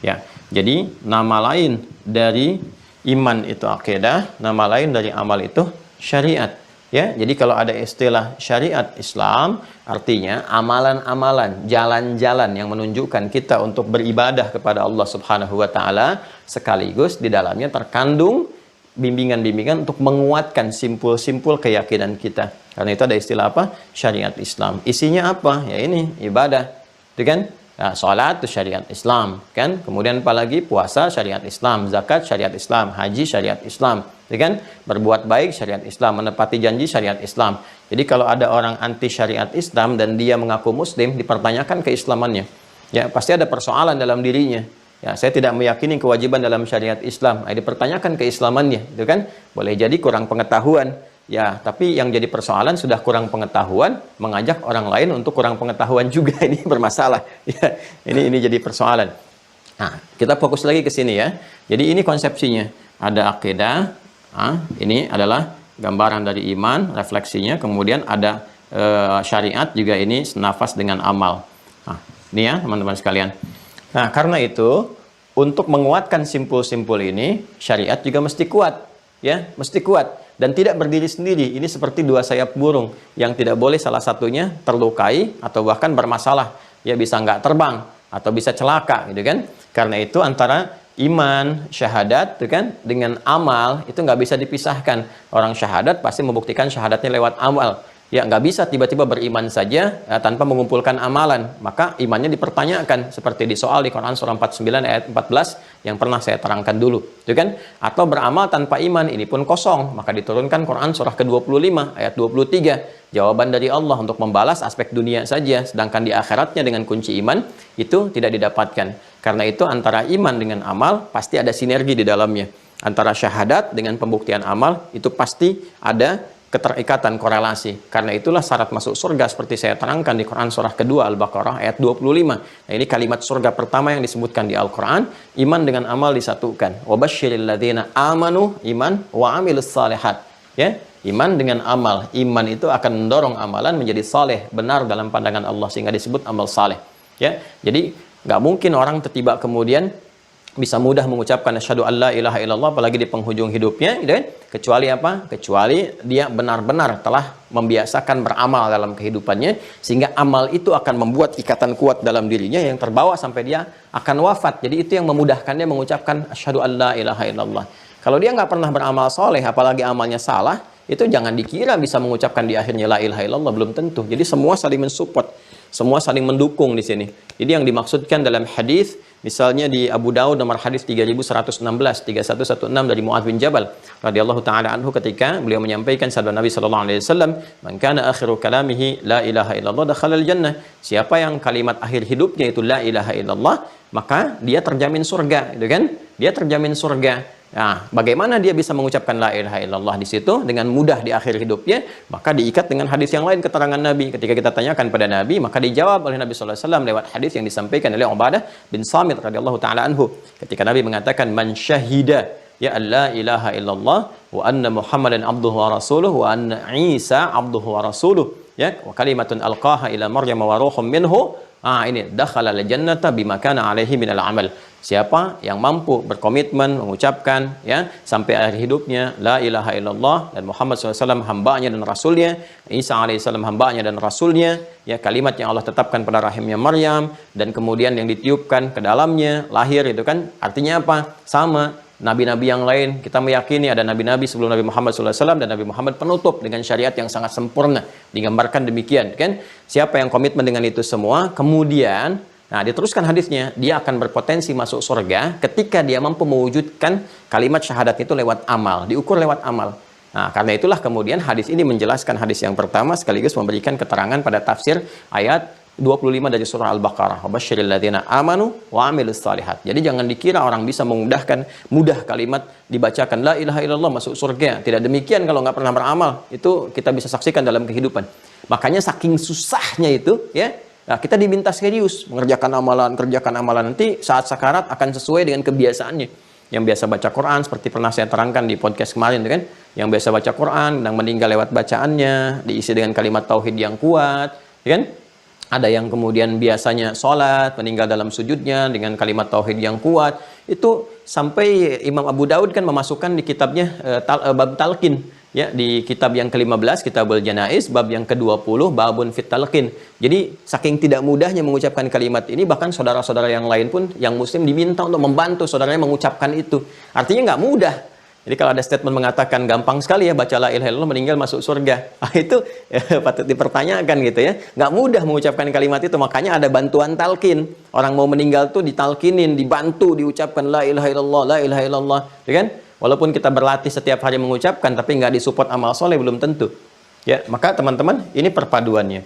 Ya, jadi nama lain dari iman itu akidah, nama lain dari amal itu syariat. Ya, jadi kalau ada istilah syariat Islam, artinya amalan-amalan, jalan-jalan yang menunjukkan kita untuk beribadah kepada Allah Subhanahu wa taala, sekaligus di dalamnya terkandung bimbingan-bimbingan untuk menguatkan simpul-simpul keyakinan kita. Karena itu ada istilah apa? Syariat Islam. Isinya apa? Ya ini, ibadah. Itu kan? Nah, salat itu syariat Islam, kan? Kemudian apalagi puasa syariat Islam, zakat syariat Islam, haji syariat Islam, ya kan? Berbuat baik syariat Islam, menepati janji syariat Islam. Jadi kalau ada orang anti syariat Islam dan dia mengaku muslim, dipertanyakan keislamannya. Ya, pasti ada persoalan dalam dirinya. Ya, saya tidak meyakini kewajiban dalam syariat Islam. Dipertanyakan keislamannya, itu kan? Boleh jadi kurang pengetahuan. Ya, tapi yang jadi persoalan sudah kurang pengetahuan, mengajak orang lain untuk kurang pengetahuan juga, ini bermasalah. Ya, ini jadi persoalan. Nah, kita fokus lagi ke sini ya. Jadi ini konsepsinya. Ada akidah, ini adalah gambaran dari iman, refleksinya. Kemudian ada syariat juga, ini senafas dengan amal. Nah, ini ya teman-teman sekalian. Nah, karena itu untuk menguatkan simpul-simpul ini, syariat juga mesti kuat. Ya, mesti kuat. Dan tidak berdiri sendiri. Ini seperti dua sayap burung yang tidak boleh salah satunya terlukai atau bahkan bermasalah. Ya, bisa nggak terbang atau bisa celaka, gitu kan? Karena itu antara iman, syahadat, gitu kan, dengan amal itu nggak bisa dipisahkan. Orang syahadat pasti membuktikan syahadatnya lewat amal. Ya, nggak bisa tiba-tiba beriman saja tanpa mengumpulkan amalan. Maka imannya dipertanyakan seperti di soal di Quran surah 49 ayat 14 yang pernah saya terangkan dulu, itu kan? Atau beramal tanpa iman, ini pun kosong. Maka diturunkan Quran surah ke-25 ayat 23. Jawaban dari Allah untuk membalas aspek dunia saja, sedangkan di akhiratnya dengan kunci iman itu tidak didapatkan. Karena itu antara iman dengan amal pasti ada sinergi di dalamnya. Antara syahadat dengan pembuktian amal itu pasti ada keterikatan, korelasi. Karena itulah syarat masuk surga seperti saya terangkan di Quran surah kedua Al-Baqarah ayat 25. Nah, ini kalimat surga pertama yang disebutkan di Al-Quran, iman dengan amal disatukan. Wabashshiril ladzina amanu iman wa amilus salihat. Ya, iman dengan amal. Iman itu akan mendorong amalan menjadi saleh, benar dalam pandangan Allah, sehingga disebut amal saleh. Ya, jadi nggak mungkin orang tiba kemudian bisa mudah mengucapkan asyhadu alla ilaha illallah apalagi di penghujung hidupnya, gitu kan? Kecuali apa? Kecuali dia benar-benar telah membiasakan beramal dalam kehidupannya, sehingga amal itu akan membuat ikatan kuat dalam dirinya yang terbawa sampai dia akan wafat. Jadi itu yang memudahkan dia mengucapkan asyhadu alla ilaha illallah. Kalau dia nggak pernah beramal soleh, apalagi amalnya salah, itu jangan dikira bisa mengucapkan di akhirnya la ilaha illallah, belum tentu. Jadi semua saling mensupport, semua saling mendukung di sini. Jadi yang dimaksudkan dalam hadis, misalnya di Abu Daud nomor hadis 3116, 3116 dari Muadz bin Jabal radhiyallahu taala anhu, ketika beliau menyampaikan sabda Nabi sallallahu alaihi wasallam, "Man kana akhiru kalamihi la ilaha illallah dakhalal jannah." Siapa yang kalimat akhir hidupnya itu la ilaha illallah, maka dia terjamin surga, gitu kan? Dia terjamin surga. Nah, bagaimana dia bisa mengucapkan la ilaha illallah di situ dengan mudah di akhir hidupnya? Maka diikat dengan hadis yang lain keterangan Nabi. Ketika kita tanyakan pada Nabi, maka dijawab oleh Nabi sallallahu alaihi wasallam lewat hadis yang disampaikan oleh Ubadah bin Samit radhiyallahu taala anhu. Ketika Nabi mengatakan man syahida ya la ilaha illallah wa anna Muhammadan abduhu wa rasuluhu wa anna Isa abduhu wa rasuluhu ya wa kalimatun alqaha ila Maryam wa ruhum minhu. Ini dakhala al-jannata bima kana alaihi minal amal. Siapa yang mampu berkomitmen mengucapkan ya sampai akhir hidupnya la ilaha illallah dan Muhammad SAW hambanya dan rasulnya, Isa alaihissalam hambanya dan rasulnya, ya kalimat yang Allah tetapkan pada rahimnya Maryam dan kemudian yang ditiupkan ke dalamnya lahir, itu kan artinya apa? Sama nabi-nabi yang lain, kita meyakini ada nabi-nabi sebelum Nabi Muhammad SAW dan Nabi Muhammad penutup dengan syariat yang sangat sempurna, digambarkan demikian kan. Siapa yang komitmen dengan itu semua, kemudian diteruskan hadisnya, dia akan berpotensi masuk surga ketika dia mampu mewujudkan kalimat syahadat itu lewat amal, diukur lewat amal. Karena itulah kemudian hadis ini menjelaskan hadis yang pertama sekaligus memberikan keterangan pada tafsir ayat 25 dari surah Al-Baqarah. Wabasyiril ladzina amanu wa amilus shalihat. Jadi jangan dikira orang bisa mudah kalimat dibacakan la ilaha illallah masuk surga. Tidak demikian kalau nggak pernah beramal. Itu kita bisa saksikan dalam kehidupan. Makanya saking susahnya itu ya. Kita diminta serius kerjakan amalan. Nanti saat sakarat akan sesuai dengan kebiasaannya. Yang biasa baca Quran seperti pernah saya terangkan di podcast kemarin kan. Yang biasa baca Quran dan meninggal lewat bacaannya, diisi dengan kalimat tauhid yang kuat, ya kan? Ada yang kemudian biasanya sholat, meninggal dalam sujudnya dengan kalimat tauhid yang kuat. Itu sampai Imam Abu Daud kan memasukkan di kitabnya bab talqin. Ya, di kitab yang ke-15, Kitabul Janaiz, bab yang ke-20, babun fit talqin. Jadi, saking tidak mudahnya mengucapkan kalimat ini, bahkan saudara-saudara yang lain pun, yang muslim diminta untuk membantu saudaranya mengucapkan itu. Artinya nggak mudah. Jadi kalau ada statement mengatakan gampang sekali ya baca la ilaha illallah meninggal masuk surga, itu patut dipertanyakan gitu ya. Nggak mudah mengucapkan kalimat itu, makanya ada bantuan talqin. Orang mau meninggal tuh ditalkinin, dibantu diucapkan la ilaha illallah, ya kan? Walaupun kita berlatih setiap hari mengucapkan, tapi nggak disupport amal soleh belum tentu. Ya, maka teman-teman ini perpaduannya.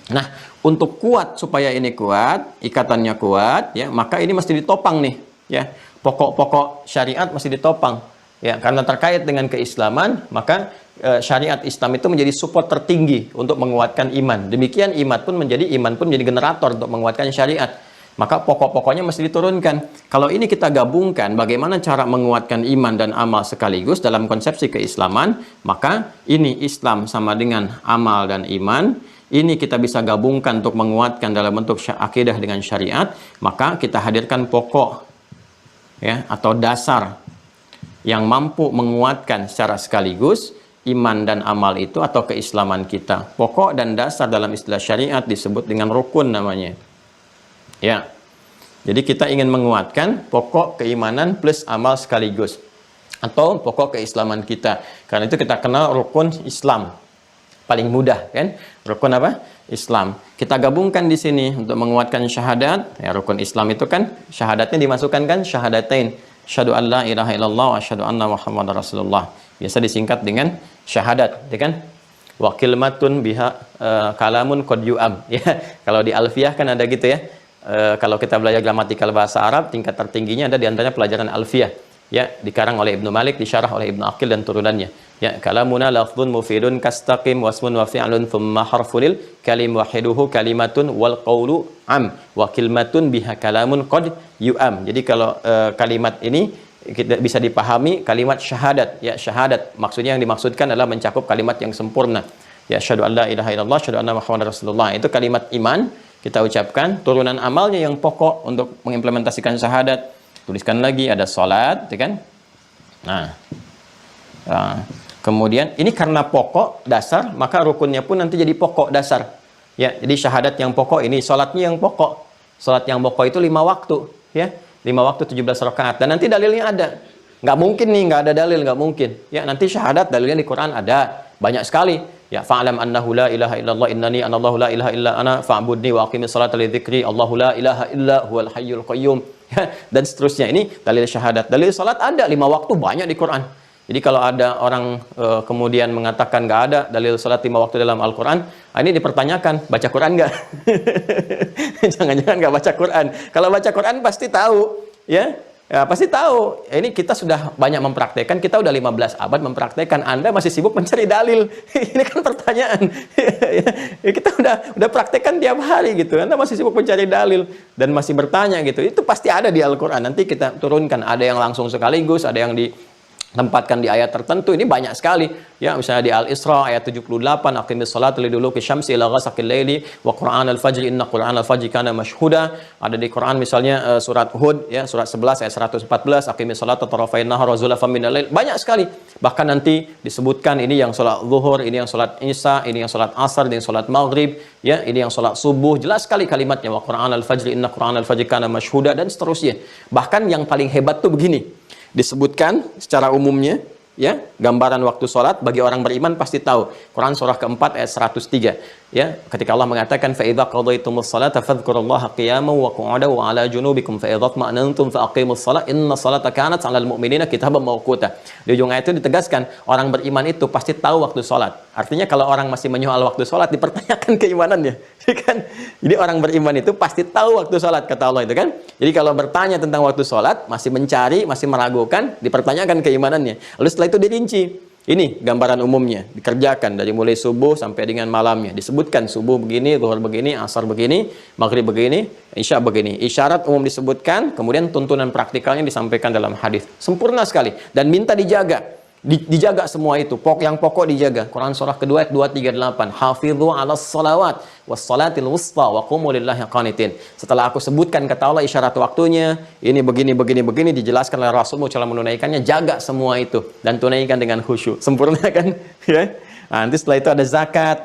Nah, untuk kuat supaya ini kuat, ikatannya kuat, ya maka ini mesti ditopang nih, ya pokok-pokok syariat mesti ditopang. Ya, karena terkait dengan keislaman, maka syariat Islam itu menjadi support tertinggi untuk menguatkan iman. Demikian iman pun menjadi generator untuk menguatkan syariat. Maka pokok-pokoknya mesti diturunkan. Kalau ini kita gabungkan bagaimana cara menguatkan iman dan amal sekaligus dalam konsepsi keislaman, maka ini Islam sama dengan amal dan iman. Ini kita bisa gabungkan untuk menguatkan dalam bentuk akidah dengan syariat, maka kita hadirkan pokok ya atau dasar yang mampu menguatkan secara sekaligus iman dan amal itu atau keislaman kita. Pokok dan dasar dalam istilah syariat disebut dengan rukun namanya. Ya. Jadi kita ingin menguatkan pokok keimanan plus amal sekaligus atau pokok keislaman kita. Karena itu kita kenal rukun Islam. Paling mudah kan? Rukun apa? Islam. Kita gabungkan di sini untuk menguatkan syahadat. Ya, rukun Islam itu kan syahadatnya dimasukkan kan syahadatain. Asyhadu an la ilaha illallah wa asyhadu anna Muhammadar Rasulullah. Biasa disingkat dengan syahadat, ya kan? Wa kalimatun biha kalamun qad yu'am. Ya, kalau di Alfiyah kan ada gitu ya. Kalau kita belajar gramatikal bahasa Arab, tingkat tertingginya ada di antaranya pelajaran Alfiyah. Ya, dikarang oleh Ibnu Malik, disyarah oleh Ibnu Aqil dan turunannya. Ya, kalamuna lafdhun mufidun kastaqim wasmun wa fi'lun thumma harful kalim wahiduhu kalimatun wal qawlu am wa kalimatun biha kalamun qad yu'am. Jadi kalau kalimat ini kita bisa dipahami kalimat syahadat. Ya, syahadat maksudnya yang dimaksudkan adalah mencakup kalimat yang sempurna. Ya, asyhadu an la ilaha illallah, asyhadu anna Muhammadar Rasulullah. Itu kalimat iman kita ucapkan, turunan amalnya yang pokok untuk mengimplementasikan syahadat. Tuliskan lagi ada salat, ya kan? Kemudian ini karena pokok dasar, maka rukunnya pun nanti jadi pokok dasar. Ya, jadi syahadat yang pokok ini, salatnya yang pokok. Salat yang pokok itu 5 waktu, ya. 5 waktu 17 rakaat. Dan nanti dalilnya ada. Nggak mungkin nih, nggak ada dalil, nggak mungkin. Ya, nanti syahadat dalilnya di Quran ada. Banyak sekali. Ya, fa'lam annahu la ilaha illallah innani anallahu la ilaha illa ana fa'budni wa aqimis salata li dzikri Allahu la ilaha illa huwal hayyul qayyum. Ya, dan seterusnya. Ini dalil syahadat. Dalil salat ada 5 waktu, banyak di Quran. Jadi kalau ada orang kemudian mengatakan nggak ada dalil salat 5 waktu dalam Al-Quran, ini dipertanyakan, baca Quran nggak? Jangan-jangan nggak baca Quran. Kalau baca Quran pasti tahu, ya. Ya, pasti tahu. Ini kita sudah banyak mempraktekkan, kita udah 15 abad mempraktekkan. Anda masih sibuk mencari dalil. Ini kan pertanyaan. Ya, kita udah praktekkan tiap hari gitu. Anda masih sibuk mencari dalil dan masih bertanya gitu. Itu pasti ada di Al-Qur'an. Nanti kita turunkan. Ada yang langsung sekaligus, ada yang ditempatkan di ayat tertentu. Ini banyak sekali. Ya, misalnya di Al-Isra ayat 78, aqimis salata liduluki syamsi ila ghasaqil laili wa qur'anal fajri inna qur'anal fajri kana mashhuda. Ada di Quran misalnya surat Hud ya, surat 11 ayat 114, aqimis salata tarafain nahar wa zulafan minal lail. Banyak sekali. Bahkan nanti disebutkan ini yang salat zuhur, ini yang salat isya, ini yang salat asar, ini yang salat maghrib, ya, ini yang salat subuh. Jelas sekali kalimatnya wa qur'anal fajri inna qur'anal fajri kana mashhuda dan seterusnya. Bahkan yang paling hebat tuh begini. Disebutkan secara umumnya ya, gambaran waktu sholat bagi orang beriman pasti tahu. Quran surah keempat ayat 103 ya, ketika Allah mengatakan fa idza qadaytumus salata fadhkurullaha qiyaman wa qu'udan wa 'ala junubikum fa idza tma'nantum fa aqimus shalah inna salata kanat 'alal mu'minina kitaban mawquta. Di ujung ayat itu ditegaskan orang beriman itu pasti tahu waktu sholat. Artinya kalau orang masih menyoal waktu sholat dipertanyakan keimanannya, kan? Jadi orang beriman itu pasti tahu waktu sholat, kata Allah itu kan. Jadi kalau bertanya tentang waktu sholat masih mencari, masih meragukan, dipertanyakan keimanannya. Lalu setelah itu dirinci. Ini gambaran umumnya, dikerjakan dari mulai subuh sampai dengan malamnya. Disebutkan subuh begini, zuhur begini, asar begini, maghrib begini, isya begini. Isyarat umum disebutkan, kemudian tuntunan praktikalnya disampaikan dalam hadis. Sempurna sekali dan minta dijaga. Dijaga semua itu, yang pokok dijaga. Quran surah kedua ayat 238. Hafidhu 'alas shalawat was salatil wusta wa qumu lillahi qanitin. Setelah aku sebutkan kata Allah isyarat waktunya, ini begini dijelaskan oleh Rasulmu cara menunaikannya, jaga semua itu dan tunaikan dengan khusyuk. Sempurna kan? Ya. Nah, nanti setelah itu ada zakat.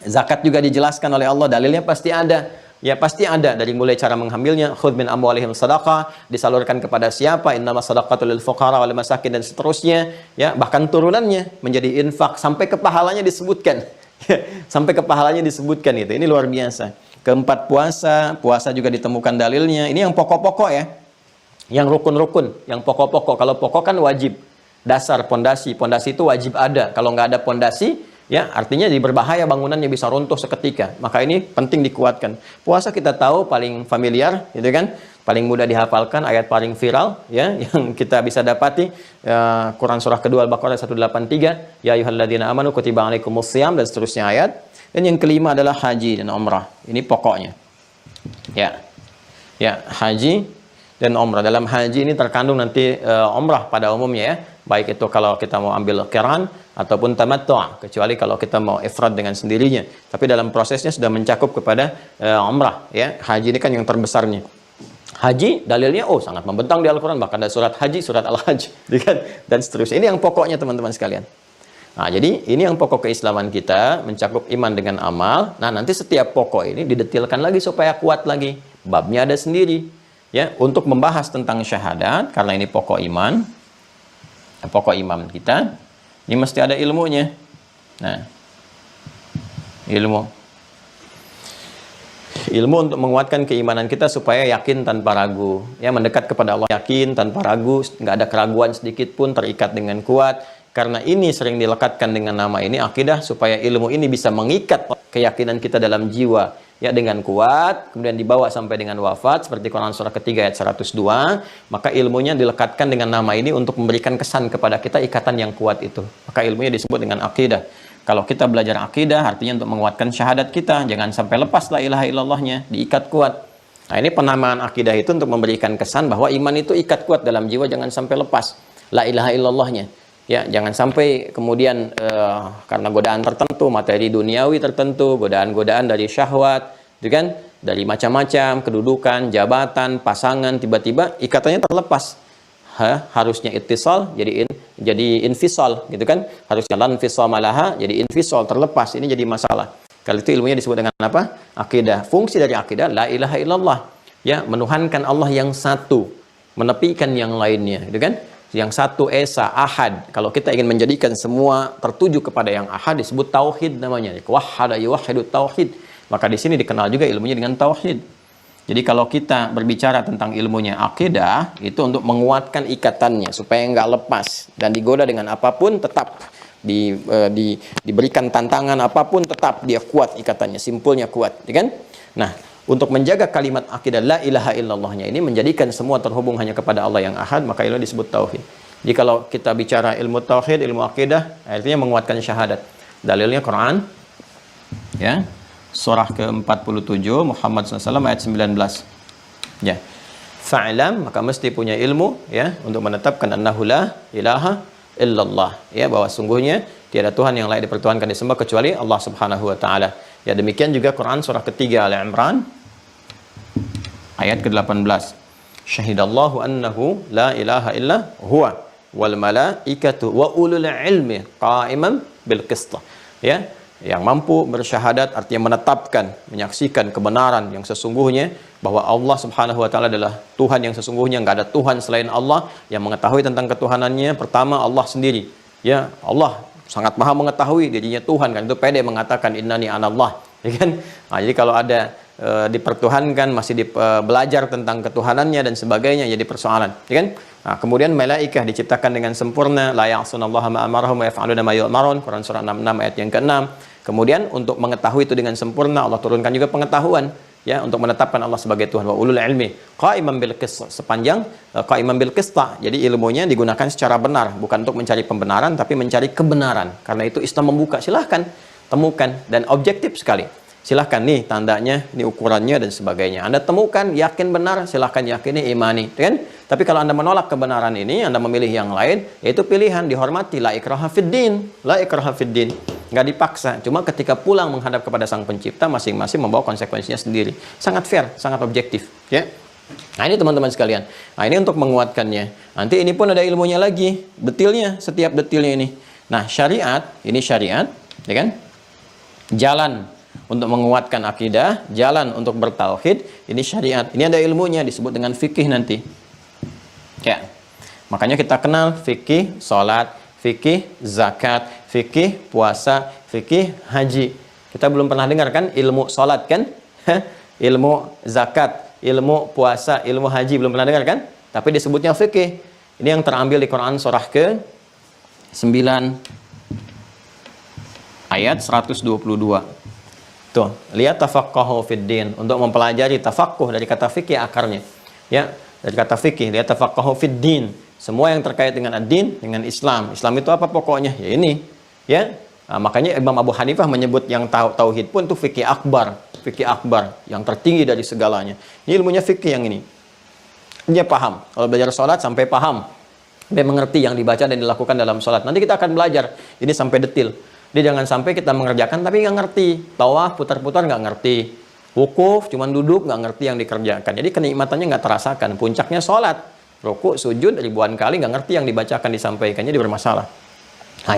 Zakat juga dijelaskan oleh Allah, dalilnya pasti ada. Ya pasti ada, dari mulai cara mengambilnya, khudz min amwalihim shadaqah, disalurkan kepada siapa, innamas shadaqatul lil fuqara wal masakin dan seterusnya, ya, bahkan turunannya menjadi infak sampai ke pahalanya disebutkan. Sampai ke pahalanya disebutkan itu. Ini luar biasa. Keempat puasa juga ditemukan dalilnya. Ini yang pokok-pokok ya. Yang rukun-rukun, yang pokok-pokok. Kalau pokok kan wajib. Dasar, pondasi itu wajib ada. Kalau nggak ada pondasi, ya, artinya jadi berbahaya, bangunannya bisa runtuh seketika. Maka ini penting dikuatkan. Puasa kita tahu paling familiar, gitu kan? Paling mudah dihafalkan, ayat paling viral, ya, yang kita bisa dapati. Quran surah kedua Al-Baqarah 183, ya ayyuhalladzina amanu kutiba alaikumus shiyam dan seterusnya ayat. Dan yang kelima adalah haji dan umrah. Ini pokoknya. Ya, haji dan umrah. Dalam haji ini terkandung nanti umrah pada umumnya ya. Baik itu kalau kita mau ambil qiran ataupun tamattu', kecuali kalau kita mau ifrad dengan sendirinya. Tapi dalam prosesnya sudah mencakup kepada umrah ya. Haji ini kan yang terbesarnya. Haji dalilnya sangat membentang di Al-Qur'an, bahkan ada surat haji, surat Al-Hajj, dan seterusnya. Ini yang pokoknya teman-teman sekalian. Nah, jadi ini yang pokok keislaman kita, mencakup iman dengan amal. Nah, nanti setiap pokok ini didetilkan lagi supaya kuat lagi. Babnya ada sendiri ya, untuk membahas tentang syahadat, karena ini pokok iman. Pokok iman kita ini mesti ada ilmunya. Nah, ilmu untuk menguatkan keimanan kita supaya yakin tanpa ragu, ya, mendekat kepada Allah yakin tanpa ragu, nggak ada keraguan sedikit pun, terikat dengan kuat. Karena ini sering dilekatkan dengan nama ini akidah, supaya ilmu ini bisa mengikat keyakinan kita dalam jiwa ya dengan kuat, kemudian dibawa sampai dengan wafat seperti Quran surah ketiga ayat 102. Maka ilmunya dilekatkan dengan nama ini untuk memberikan kesan kepada kita ikatan yang kuat itu. Maka ilmunya disebut dengan akidah. Kalau kita belajar akidah artinya untuk menguatkan syahadat kita, jangan sampai lepas la ilaha illallahnya, diikat kuat. Nah, ini penamaan akidah itu untuk memberikan kesan bahwa iman itu ikat kuat dalam jiwa, jangan sampai lepas la ilaha illallahnya. Ya, jangan sampai kemudian karena godaan tertentu, materi duniawi tertentu, godaan-godaan dari syahwat, gitu kan, dari macam-macam kedudukan, jabatan, pasangan, tiba-tiba ikatannya terlepas. Harusnya ittisal jadi infisal, gitu kan? Harusnya lan fisal malaha jadi infisal, terlepas. Ini jadi masalah. Kalau itu ilmunya disebut dengan apa? Akidah. Fungsi dari akidah la ilaha illallah. Ya, menuhankan Allah yang satu, menepikan yang lainnya, gitu kan? Yang satu esa, ahad. Kalau kita ingin menjadikan semua tertuju kepada yang ahad, disebut tauhid namanya. Wahhada yuwahhidu tauhid. Maka di sini dikenal juga ilmunya dengan tauhid. Jadi kalau kita berbicara tentang ilmunya akidah, itu untuk menguatkan ikatannya supaya nggak lepas dan digoda dengan apapun tetap diberikan tantangan apapun tetap dia kuat ikatannya, simpulnya kuat, ya kan? Nah, untuk menjaga kalimat akidah la ilaha illallahnya ini, menjadikan semua terhubung hanya kepada Allah yang ahad, maka itu disebut tauhid. Jadi kalau kita bicara ilmu tauhid, ilmu akidah, artinya menguatkan syahadat. Dalilnya Quran, ya, surah ke-47 Muhammad SAW ayat 19. Ya, fa'lam, maka mesti punya ilmu, ya, untuk menetapkan annahu la ilaha illallah, ya, bahwa sungguhnya tiada Tuhan yang layak dipertuhankan disembah kecuali Allah Subhanahu wa taala. Ya, demikian juga Quran surah ketiga Al-Imran ayat ke-18. Syahidallahu annahu la ilaha illa huwa wal malaikatu wa ulul ilmi qa'iman bil qist. Ya, yang mampu bersyahadat artinya menetapkan, menyaksikan kebenaran yang sesungguhnya bahwa Allah Subhanahu wa taala adalah Tuhan yang sesungguhnya, enggak ada Tuhan selain Allah. Yang mengetahui tentang ketuhanannya pertama Allah sendiri. Ya, Allah sangat maha mengetahui dirinya Tuhan, kan itu pede mengatakan innani anallah, ya kan? Nah, jadi kalau ada dipertuhankan, masih belajar tentang ketuhanannya dan sebagainya, jadi persoalan, ya kan? Nah, kemudian malaikah diciptakan dengan sempurna, la ya'sunallaha ma amarahum wa yaf'aluna ma yu'marun, Quran surah 66 ayat yang ke-6. Kemudian untuk mengetahui itu dengan sempurna, Allah turunkan juga pengetahuan, ya, untuk menetapkan Allah sebagai Tuhan. Wa ulul ilmi qa'iman bil qist, sepanjang qa'iman bil qist. Jadi ilmunya digunakan secara benar, bukan untuk mencari pembenaran tapi mencari kebenaran. Karena itu Islam membuka, silahkan temukan, dan objektif sekali. Silahkan nih tandanya, ini ukurannya dan sebagainya. Anda temukan, yakin benar, silahkan yakini, imani, kan? Tapi kalau Anda menolak kebenaran ini, Anda memilih yang lain, yaitu pilihan, dihormati. La ikraha fiddin, la ikraha fiddin. Nggak dipaksa. Cuma ketika pulang menghadap kepada Sang Pencipta, masing-masing membawa konsekuensinya sendiri. Sangat fair, sangat objektif, ya. Nah, ini teman-teman sekalian. Nah, ini untuk menguatkannya. Nanti ini pun ada ilmunya lagi, detilnya, setiap detilnya ini. Nah, syariat, ini syariat, ya kan? Jalan untuk menguatkan akidah, jalan untuk bertauhid, ini syariat. Ini ada ilmunya, disebut dengan fikih nanti. Ya. Makanya kita kenal fikih salat, fikih zakat, fikih puasa, fikih haji. Kita belum pernah dengar kan ilmu salat kan? Ilmu zakat, ilmu puasa, ilmu haji belum pernah dengar kan? Tapi disebutnya fikih. Ini yang terambil di Quran surah ke-9 ayat 122. Tuh, lihat tafaqahu fiddin, untuk mempelajari tafaqquh dari kata fikih akarnya. Ya, dari kata fikih, lihat tafaqahu fiddin. Semua yang terkait dengan ad-din, dengan Islam. Islam itu apa pokoknya? Ya ini, ya. Nah, makanya Imam Abu Hanifah menyebut yang tauhid pun itu fikih akbar yang tertinggi dari segalanya. Ini ilmunya fikih yang ini. Dia paham. Kalau belajar sholat sampai paham, dia mengerti yang dibaca dan dilakukan dalam sholat. Nanti kita akan belajar ini sampai detil. Dia jangan sampai kita mengerjakan tapi nggak ngerti. Tawaf putar-putar nggak ngerti. Wukuf cuman duduk nggak ngerti yang dikerjakan. Jadi kenikmatannya nggak terasakan. Puncaknya sholat, rukuk, sujud ribuan kali nggak ngerti yang dibacakan disampaikannya, dia bermasalah. Nah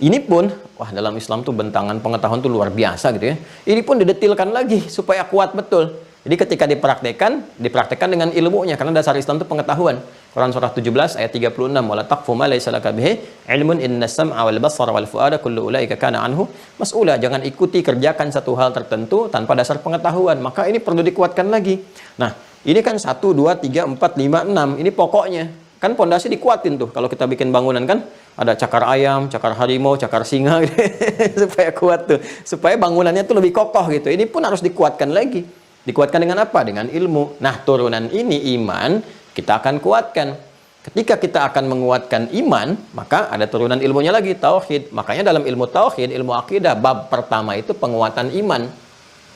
ini pun, wah, dalam Islam tuh bentangan pengetahuan tuh luar biasa gitu ya. Ini pun didetilkan lagi supaya kuat betul. Jadi ketika dipraktekkan dengan ilmunya, karena dasar Islam itu pengetahuan. Quran surah 17 ayat 36, wala taqfu ma laysa laka bihi ilmun innas sam'a wal basara wal fuada kullu ulaika kana anhu mas'ula. Jangan ikuti kerjakan satu hal tertentu tanpa dasar pengetahuan. Maka ini perlu dikuatkan lagi. Nah, ini kan 1 2 3 4 5 6. Ini pokoknya. Kan pondasi dikuatin tuh. Kalau kita bikin bangunan kan ada cakar ayam, cakar harimau, cakar singa gitu. Supaya kuat tuh. Supaya bangunannya tuh lebih kokoh gitu. Ini pun harus dikuatkan lagi. Dikuatkan dengan apa? Dengan ilmu. Nah, turunan ini iman kita akan kuatkan. Ketika kita akan menguatkan iman, maka ada turunan ilmunya lagi, tauhid. Makanya dalam ilmu tauhid, ilmu akidah, bab pertama itu penguatan iman.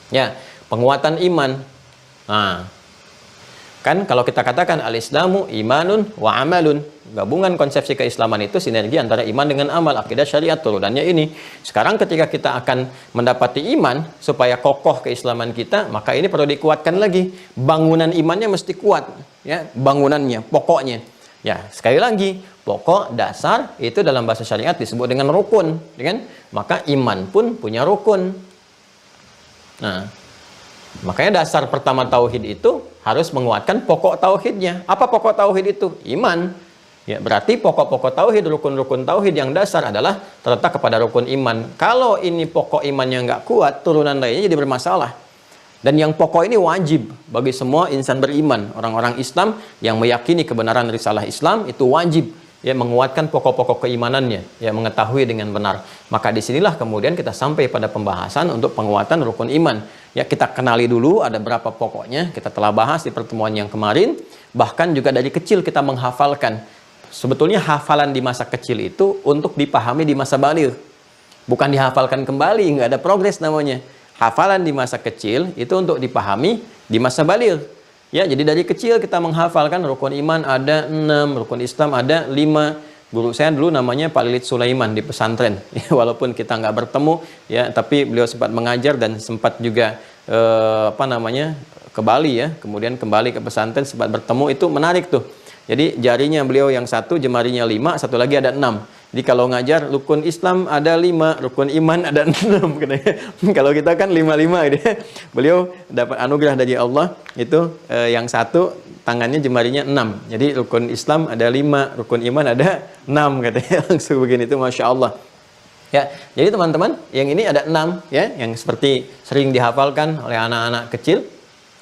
Ya, penguatan iman. Nah, kan kalau kita katakan al-islamu imanun wa amalun. Gabungan konsepsi keislaman itu sinergi antara iman dengan amal, akidah syariat, turunannya ini. Sekarang ketika kita akan mendapati iman, supaya kokoh keislaman kita, maka ini perlu dikuatkan lagi. Bangunan imannya mesti kuat, ya, bangunannya, pokoknya. Ya, sekali lagi, pokok dasar itu dalam bahasa syariat disebut dengan rukun, ya kan? Maka iman pun punya rukun. Nah, makanya dasar pertama tauhid itu harus menguatkan pokok tauhidnya. Apa pokok tauhid itu? Iman. Ya, berarti pokok-pokok tauhid, rukun-rukun tauhid yang dasar adalah terletak kepada rukun iman. Kalau ini pokok imannya nggak kuat, turunan lainnya jadi bermasalah. Dan yang pokok ini wajib bagi semua insan beriman. Orang-orang Islam yang meyakini kebenaran risalah Islam itu wajib. ya menguatkan pokok-pokok keimanannya, ya mengetahui dengan benar. Maka disinilah kemudian kita sampai pada pembahasan untuk penguatan rukun iman. Ya, kita kenali dulu ada berapa pokoknya, kita telah bahas di pertemuan yang kemarin. Bahkan juga dari kecil kita menghafalkan. Sebetulnya hafalan di masa kecil itu untuk dipahami di masa baligh. Bukan dihafalkan kembali, nggak ada progres namanya. Hafalan di masa kecil itu untuk dipahami di masa baligh. Ya, jadi dari kecil kita menghafalkan rukun iman ada 6, rukun Islam ada 5. Guru saya dulu namanya Pak Lilit Sulaiman di pesantren. Ya, walaupun kita nggak bertemu, ya, tapi beliau sempat mengajar dan sempat juga ke Bali, ya. Kemudian kembali ke pesantren sempat bertemu, itu menarik tuh. Jadi jarinya beliau yang satu, jemarinya 5, satu lagi ada 6. Jadi kalau ngajar rukun Islam ada 5, rukun iman ada 6 katanya. Kalau kita kan 5-5 gitu. Beliau dapat anugerah dari Allah itu yang satu tangannya jemarinya 6. Jadi rukun Islam ada 5, rukun iman ada 6 katanya. Langsung begini itu Masya Allah. Ya, jadi teman-teman, yang ini ada 6 ya, yang seperti sering dihafalkan oleh anak-anak kecil.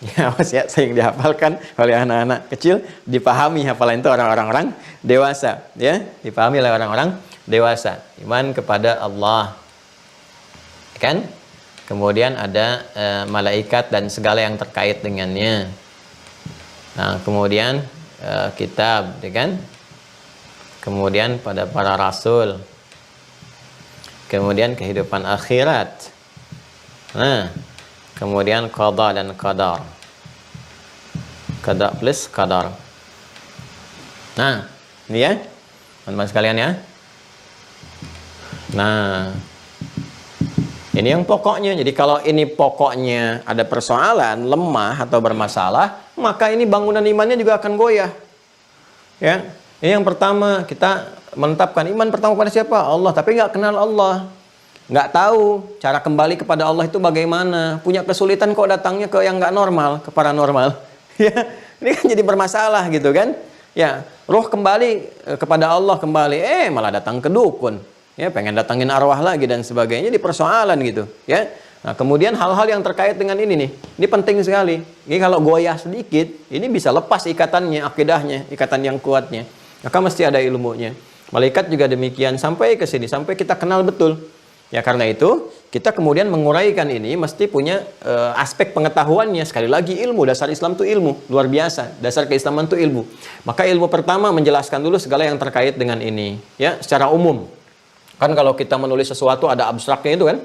Ya, sering dihafalkan oleh anak-anak kecil, dipahami hafalan itu orang-orang dewasa, ya, dipahami oleh orang-orang dewasa. Iman kepada Allah, kan? Kemudian ada malaikat dan segala yang terkait dengannya. Nah, kemudian kitab, ya kan? Kemudian pada para rasul. Kemudian kehidupan akhirat. Nah, kemudian qada dan qadar. Qada plus qadar. Nah, ini ya, teman-teman sekalian ya. Nah, ini yang pokoknya. Jadi kalau ini pokoknya ada persoalan, lemah atau bermasalah, maka ini bangunan imannya juga akan goyah. Ya, ini yang pertama, kita menetapkan iman pertama pada siapa? Allah. Tapi nggak kenal Allah, nggak tahu cara kembali kepada Allah itu bagaimana. Punya kesulitan kok datangnya ke yang nggak normal, ke paranormal. Ya, ini kan jadi bermasalah gitu kan? Ya, roh kembali kepada Allah kembali, malah datang ke dukun. Ya, pengen datangin arwah lagi dan sebagainya, di persoalan gitu. Ya, nah kemudian hal-hal yang terkait dengan ini nih, ini penting sekali. Ini kalau goyah sedikit, ini bisa lepas ikatannya, akidahnya, ikatan yang kuatnya. Maka mesti ada ilmunya. Malaikat juga demikian, sampai ke sini, sampai kita kenal betul. Ya, karena itu kita kemudian menguraikan ini mesti punya aspek pengetahuannya. Sekali lagi, ilmu, dasar Islam itu ilmu, luar biasa. Dasar keislaman itu ilmu. Maka ilmu pertama menjelaskan dulu segala yang terkait dengan ini, ya, secara umum. Kan kalau kita menulis sesuatu ada abstraknya itu kan,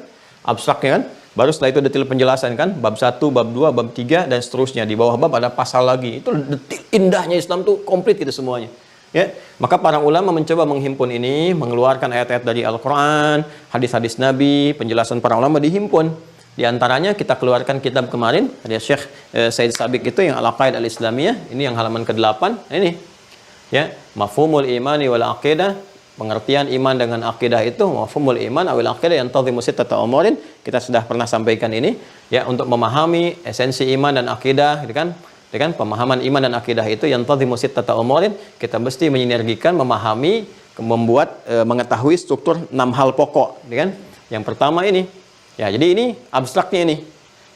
abstraknya kan. Baru setelah itu detail penjelasan kan, bab 1, bab 2, bab 3 dan seterusnya. Di bawah bab ada pasal lagi. Itu detail indahnya Islam tuh komplit gitu semuanya. Ya, maka para ulama mencoba menghimpun ini, mengeluarkan ayat-ayat dari Al-Quran, hadis-hadis Nabi, penjelasan para ulama dihimpun. Di antaranya kita keluarkan kitab kemarin, ada Syekh Said Sabiq itu yang Al-Aqaid Al-Islamiyah, ini yang halaman ke-8, ini. Ya, mafhumul imani wal aqidah, pengertian iman dengan akidah itu, mafhumul iman awil aqidah yantazimu sittata umurin. Kita sudah pernah sampaikan ini, ya, untuk memahami esensi iman dan akidah, gitu kan? Dengan pemahaman iman dan akidah itu yang yantazimu sittata umurin, kita mesti menyinergikan, memahami, membuat, mengetahui struktur 6 hal pokok, kan? Yang pertama ini, ya, jadi ini abstraknya ini,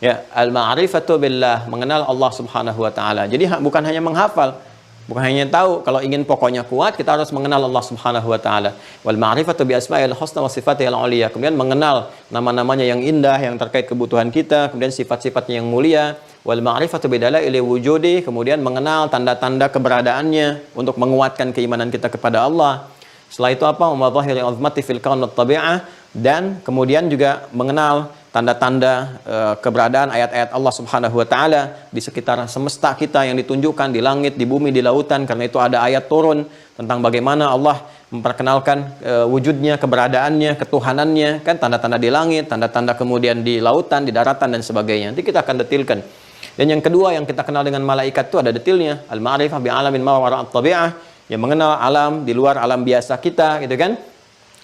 ya, al-ma'rifatu billah, mengenal Allah Subhanahu wa taala. Jadi bukan hanya menghafal, bukan hanya tahu. Kalau ingin pokoknya kuat, kita harus mengenal Allah Subhanahu wa taala. Wal ma'rifatu bi asma'il husna wa sifatihil 'uliyah. Kemudian mengenal nama-namanya yang indah yang terkait kebutuhan kita, kemudian sifat-sifatnya yang mulia. Wal ma'rifatu bi dalaili wujudi, kemudian mengenal tanda-tanda keberadaannya untuk menguatkan keimanan kita kepada Allah. Setelah itu apa? Madhahiril 'azmati fil kaun wat tabi'ah, dan kemudian juga mengenal tanda-tanda keberadaan ayat-ayat Allah Subhanahu wa taala di sekitar semesta kita yang ditunjukkan di langit, di bumi, di lautan. Karena itu ada ayat turun tentang bagaimana Allah memperkenalkan wujudnya, keberadaannya, ketuhanannya, kan, tanda-tanda di langit, tanda-tanda kemudian di lautan, di daratan dan sebagainya. Nanti kita akan detilkan. Dan yang kedua yang kita kenal dengan malaikat itu ada detilnya, al-ma'rifah bi alamin ma wara'at tabi'ah, yang mengenal alam di luar alam biasa kita, gitu kan?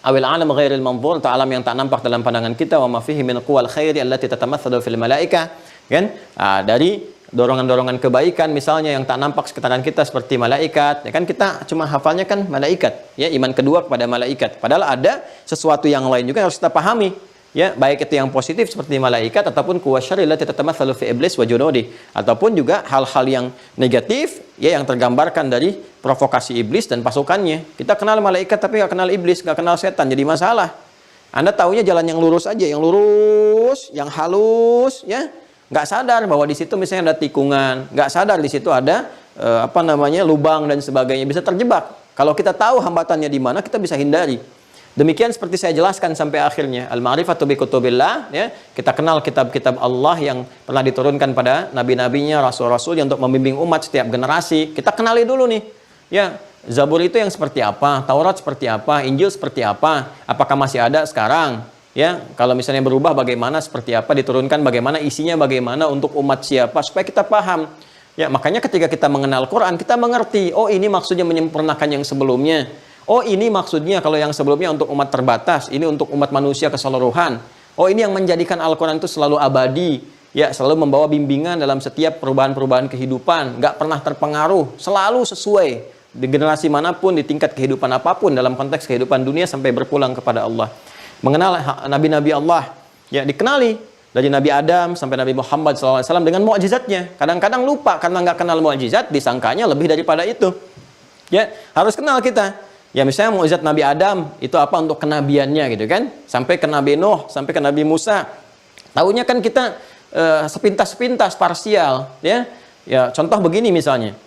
Awil alam ghairil manzur, atau alam yang tak nampak dalam pandangan kita, wa ma fihi min quwwal khairi allati tatamatsalu fil malaikah, kan? Dari dorongan-dorongan kebaikan misalnya yang tak nampak sekitaran kita seperti malaikat, ya kan, kita cuma hafalnya kan malaikat, ya, iman kedua kepada malaikat. Padahal ada sesuatu yang lain juga yang harus kita pahami. Ya, baik itu yang positif seperti malaikat ataupun quwa syarri allati tatamatsalu fi iblis wa junudi, ataupun juga hal-hal yang negatif ya yang tergambarkan dari provokasi iblis dan pasukannya. Kita kenal malaikat tapi nggak kenal iblis, nggak kenal setan, jadi masalah. Anda taunya jalan yang lurus aja, yang lurus, yang halus, ya. Nggak sadar bahwa di situ misalnya ada tikungan, nggak sadar di situ ada lubang dan sebagainya, bisa terjebak. Kalau kita tahu hambatannya di mana, kita bisa hindari. Demikian seperti saya jelaskan sampai akhirnya al-ma'rifatu bi kutubillah, ya. Kita kenal kitab-kitab Allah yang pernah diturunkan pada nabi-nabinya, rasul-rasul yang untuk membimbing umat setiap generasi. Kita kenali dulu nih. Ya, Zabur itu yang seperti apa, Taurat seperti apa, Injil seperti apa, apakah masih ada sekarang? Ya, kalau misalnya berubah bagaimana, seperti apa diturunkan, bagaimana isinya, bagaimana untuk umat siapa, supaya kita paham. Ya, makanya ketika kita mengenal Quran, kita mengerti, oh ini maksudnya menyempurnakan yang sebelumnya. Oh ini maksudnya kalau yang sebelumnya untuk umat terbatas, ini untuk umat manusia keseluruhan. Oh ini yang menjadikan Al-Quran itu selalu abadi, ya selalu membawa bimbingan dalam setiap perubahan-perubahan kehidupan, nggak pernah terpengaruh, selalu sesuai di generasi manapun, di tingkat kehidupan apapun, dalam konteks kehidupan dunia sampai berpulang kepada Allah. Mengenal nabi-nabi Allah, ya dikenali dari Nabi Adam sampai Nabi Muhammad SAW dengan mukjizatnya. Kadang-kadang lupa karena nggak kenal mukjizat, disangkanya lebih daripada itu. Ya harus kenal kita. Ya misalnya mukjizat Nabi Adam itu apa untuk kenabiannya gitu kan, sampai ke Nabi Nuh, sampai ke Nabi Musa. Tahunya kan kita sepintas-sepintas parsial, ya. Ya contoh begini misalnya,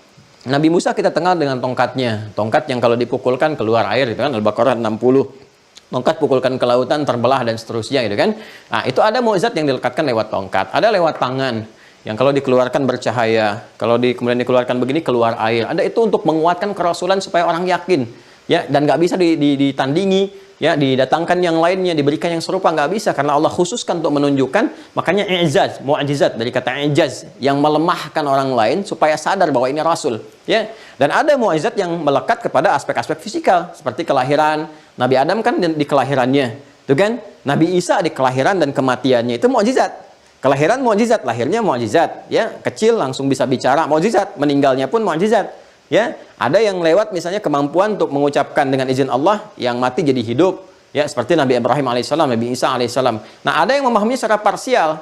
Nabi Musa kita kenal dengan tongkatnya, tongkat yang kalau dipukulkan keluar air gitu kan, Al-Baqarah 60. Tongkat pukulkan ke lautan terbelah dan seterusnya gitu kan. Nah itu ada mukjizat yang dilekatkan lewat tongkat, ada lewat tangan yang kalau dikeluarkan bercahaya, kalau kemudian dikeluarkan begini keluar air. Ada itu untuk menguatkan kerasulan supaya orang yakin. Ya, dan nggak bisa ditandingi, ya, didatangkan yang lainnya, diberikan yang serupa, nggak bisa karena Allah khususkan untuk menunjukkan. Makanya i'jaz, mu'jizat dari kata i'jaz yang melemahkan orang lain supaya sadar bahwa ini rasul, ya. Dan ada mu'jizat yang melekat kepada aspek-aspek fisikal seperti kelahiran. Nabi Adam kan di kelahirannya, tuh kan? Nabi Isa di kelahiran dan kematiannya itu mu'jizat. Kelahiran mu'jizat, lahirnya mu'jizat, ya, kecil langsung bisa bicara, mu'jizat, meninggalnya pun mu'jizat. Ya, ada yang lewat misalnya kemampuan untuk mengucapkan dengan izin Allah yang mati jadi hidup, ya seperti Nabi Ibrahim alaihissalam, Nabi Isa alaihissalam. Nah, ada yang memahami secara parsial,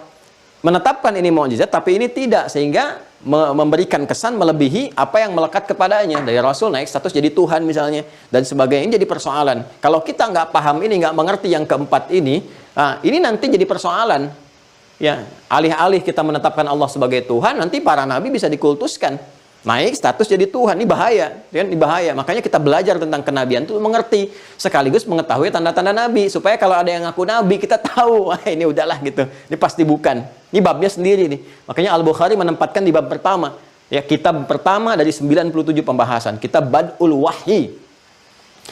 menetapkan ini mukjizat, tapi ini tidak, sehingga memberikan kesan melebihi apa yang melekat kepadanya. Dari Rasul naik status jadi Tuhan misalnya, dan sebagainya, jadi persoalan. Kalau kita nggak paham ini, nggak mengerti yang keempat ini nanti jadi persoalan. Ya, alih-alih kita menetapkan Allah sebagai Tuhan, nanti para nabi bisa dikultuskan. Naik status jadi Tuhan, ini bahaya, kan? Ini bahaya. Makanya kita belajar tentang kenabian itu mengerti, sekaligus mengetahui tanda-tanda nabi, supaya kalau ada yang ngaku nabi kita tahu, wah ini udahlah gitu, ini pasti bukan. Ini babnya sendiri nih. Makanya Al-Bukhari menempatkan di bab pertama, ya kitab pertama dari 97 pembahasan, kitab Bad'ul Wahyi.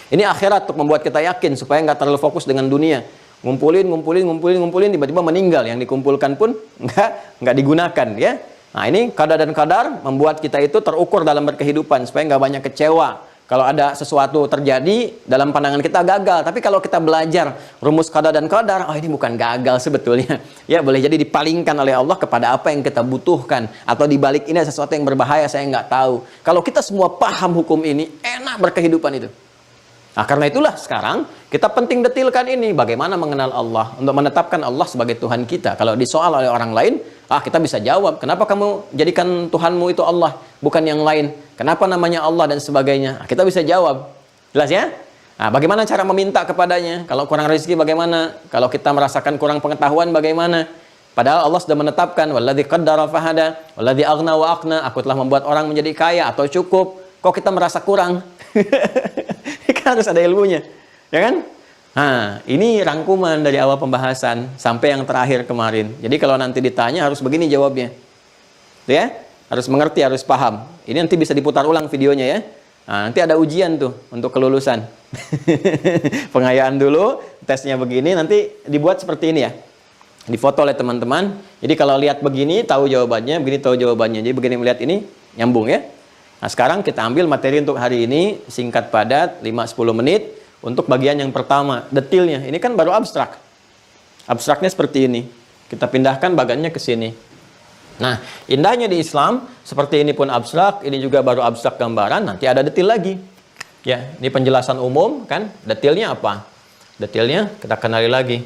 Ini akhirat untuk membuat kita yakin supaya nggak terlalu fokus dengan dunia. Ngumpulin, tiba-tiba meninggal, yang dikumpulkan pun nggak digunakan, ya. Nah ini qada dan qadar membuat kita itu terukur dalam berkehidupan supaya nggak banyak kecewa. Kalau ada sesuatu terjadi dalam pandangan kita gagal, tapi kalau kita belajar rumus qada dan qadar, oh ini bukan gagal sebetulnya. Ya boleh jadi dipalingkan oleh Allah kepada apa yang kita butuhkan, atau dibalik ini ada sesuatu yang berbahaya saya nggak tahu. Kalau kita semua paham hukum ini, enak berkehidupan itu. Nah karena itulah sekarang kita penting detilkan ini, bagaimana mengenal Allah, untuk menetapkan Allah sebagai Tuhan kita. Kalau disoal oleh orang lain, kita bisa jawab, kenapa kamu jadikan Tuhanmu itu Allah, bukan yang lain? Kenapa namanya Allah dan sebagainya? Nah, kita bisa jawab. Jelas ya? Nah, bagaimana cara meminta kepadanya? Kalau kurang rezeki bagaimana? Kalau kita merasakan kurang pengetahuan bagaimana? Padahal Allah sudah menetapkan, walladzi qaddara fahada, walladzi aghna wa aqna, aku telah membuat orang menjadi kaya atau cukup. Kok kita merasa kurang? Kan harus ada ilmunya, ya kan? Nah, ini rangkuman dari awal pembahasan sampai yang terakhir kemarin. Jadi kalau nanti ditanya harus begini jawabnya. Tuh ya, harus mengerti, harus paham. Ini nanti bisa diputar ulang videonya ya. Nah, nanti ada ujian tuh untuk kelulusan. Pengayaan dulu, tesnya begini, nanti dibuat seperti ini ya. Difoto oleh teman-teman. Jadi kalau lihat begini tahu jawabannya, begini tahu jawabannya. Jadi begini melihat ini nyambung ya. Nah, sekarang kita ambil materi untuk hari ini, singkat padat, 5-10 menit. Untuk bagian yang pertama, detilnya. Ini kan baru abstrak. Abstraknya seperti ini. Kita pindahkan bagannya ke sini. Nah, indahnya di Islam, seperti ini pun abstrak, ini juga baru abstrak gambaran, nanti ada detil lagi. Ya, ini penjelasan umum, kan? Detilnya apa? Detilnya kita kenali lagi.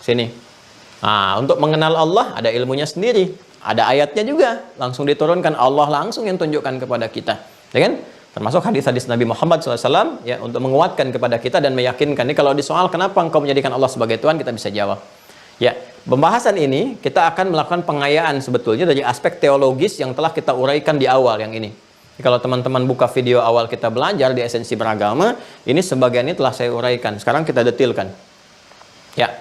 sini. Nah, untuk mengenal Allah ada ilmunya sendiri, ada ayatnya juga, langsung diturunkan, Allah langsung yang tunjukkan kepada kita, ya kan? Termasuk hadis-hadis Nabi Muhammad SAW ya, untuk menguatkan kepada kita dan meyakinkan. Ini kalau di soal kenapa engkau menjadikan Allah sebagai Tuhan, kita bisa jawab. Ya, pembahasan ini kita akan melakukan pengayaan sebetulnya dari aspek teologis yang telah kita uraikan di awal yang ini. Kalau teman-teman buka video awal kita belajar di esensi beragama, ini sebagian ini telah saya uraikan. Sekarang kita detilkan. Ya,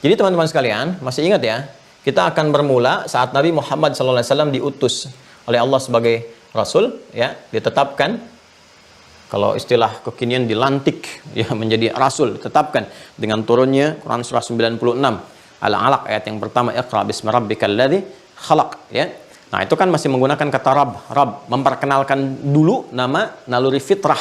jadi teman-teman sekalian, masih ingat ya, kita akan bermula saat Nabi Muhammad SAW diutus oleh Allah sebagai Rasul, ya, ditetapkan, kalau istilah kekinian dilantik, ya, menjadi Rasul, ditetapkan dengan turunnya Quran surah 96. Al-Alaq ayat yang pertama, Iqra bismi rabbikal ladzi khalaq, ya. Nah, itu kan masih menggunakan kata Rabb, memperkenalkan dulu nama naluri fitrah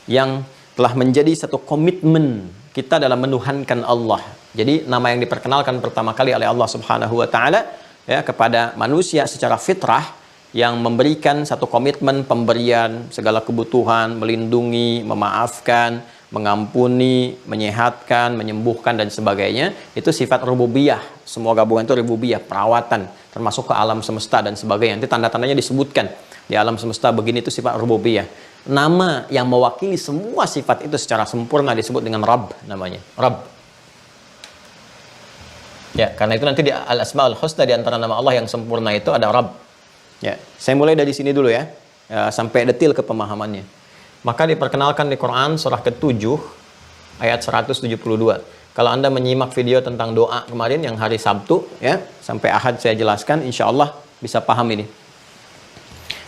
yang telah menjadi satu komitmen kita dalam menuhankan Allah. Jadi nama yang diperkenalkan pertama kali oleh Allah Subhanahu wa taala, ya, kepada manusia secara fitrah yang memberikan satu komitmen pemberian segala kebutuhan, melindungi, memaafkan, mengampuni, menyehatkan, menyembuhkan dan sebagainya, itu sifat rububiyah. Semua gabungan itu rububiyah, perawatan, termasuk ke alam semesta dan sebagainya. Nanti tanda-tandanya disebutkan di alam semesta begini, itu sifat rububiyah. Nama yang mewakili semua sifat itu secara sempurna disebut dengan Rabb, namanya Rabb. Ya, karena itu nanti di Al-Asmaul Husna, di antara nama Allah yang sempurna itu ada Rabb. Ya, saya mulai dari sini dulu ya, sampai detil ke pemahamannya. Maka diperkenalkan di Quran surah ke-7 ayat 172. Kalau Anda menyimak video tentang doa kemarin yang hari Sabtu, ya, sampai Ahad saya jelaskan, insya Allah bisa paham ini.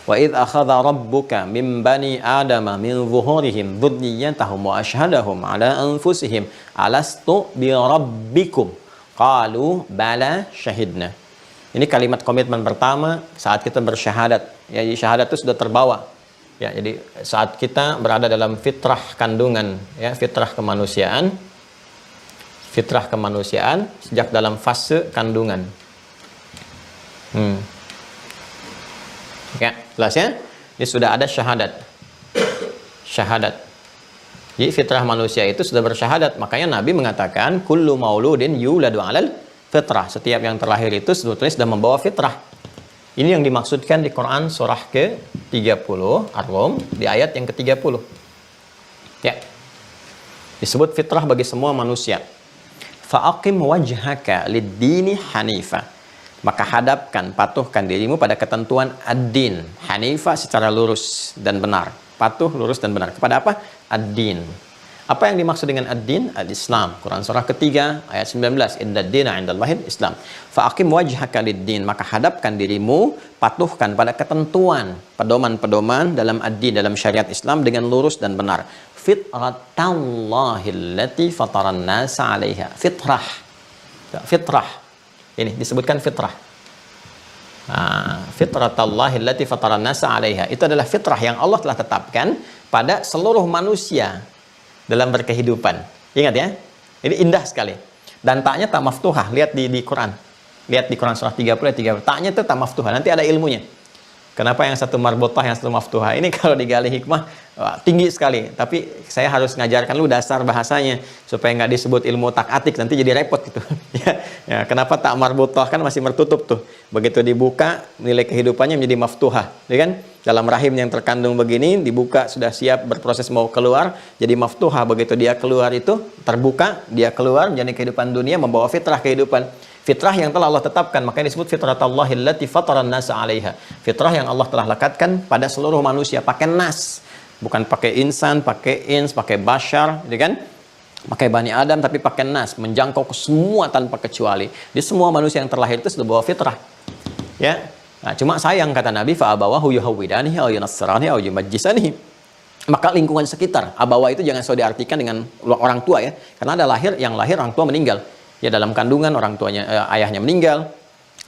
Wa idh akhadha rabbuka min bani adama min zuhurihim dzurriyyatahum wa ashhadahum ala anfusihim alastu bi rabbikum qalu bala syahidna. Ini kalimat komitmen pertama saat kita bersyahadat. Ya, syahadat itu sudah terbawa. Ya, jadi saat kita berada dalam fitrah kandungan, ya, fitrah kemanusiaan sejak dalam fase kandungan. Ya, jelas ya? Ini sudah ada syahadat. Jadi fitrah manusia itu sudah bersyahadat. Makanya Nabi mengatakan kullu mauludin yuladu 'alal fitrah. Setiap yang terlahir itu sebetulnya sudah membawa fitrah. Ini yang dimaksudkan di Quran surah ke-30 Ar-Rum di ayat yang ke-30. Ya. Disebut fitrah bagi semua manusia. Fa'aqim wajhaka lid-dini hanifa. Maka hadapkan, patuhkan dirimu pada ketentuan ad-din, hanifa secara lurus dan benar. Patuh, lurus dan benar. Kepada apa? Ad-din. Apa yang dimaksud dengan ad-din? Al-Islam. Quran surah ketiga ayat 19. Inna ad-dina 'indallahil Islam. Fa'aqim wajhaka lid-din. Maka hadapkan dirimu, patuhkan pada ketentuan, pedoman-pedoman dalam ad-din, dalam syariat Islam dengan lurus dan benar. Fitratallahi allati fataran nasa 'alaiha. Fitrah. Ini disebutkan fitrah. Fitratallahi allati fataran nasa 'alaiha. Itu adalah fitrah yang Allah telah tetapkan pada seluruh manusia dalam berkehidupan. Ingat ya, ini indah sekali. Dan taknya tak maftuhah. Lihat di Quran. Lihat di Quran surah 30 taknya itu tak maftuhah. Nanti ada ilmunya. Kenapa yang satu marbotah, yang satu maftuhah? Ini kalau digali hikmah tinggi sekali. Tapi saya harus ngajarkan lu dasar bahasanya supaya nggak disebut ilmu tak atik, nanti jadi repot gitu. Ya, kenapa tak marbotah, kan masih tertutup tuh. Begitu dibuka, nilai kehidupannya menjadi maftuhah, ya kan? Dalam rahim yang terkandung begini, dibuka sudah siap berproses mau keluar, jadi maftuhah. Begitu dia keluar itu terbuka, dia keluar menjadi kehidupan dunia, membawa fitrah kehidupan. Fitrah yang telah Allah tetapkan, makanya disebut fitratallahi allati fataran nasa 'alaiha. Fitrah yang Allah telah lekatkan pada seluruh manusia, pakai nas. Bukan pakai insan, pakai ins, pakai bashar, gitu kan? Pakai Bani Adam, tapi pakai nas, menjangkau ke semua tanpa kecuali. Di semua manusia yang terlahir itu sudah bawa fitrah. Ya. Nah, cuma sayang kata Nabi, fa abawahu yuhawwidanihi aw yunassiranihi aw yumajjisanihi. Maka lingkungan sekitar, abawa itu jangan selalu diartikan dengan orang tua ya. Karena ada yang lahir orang tua meninggal. Ya, dalam kandungan orang tuanya, ayahnya meninggal,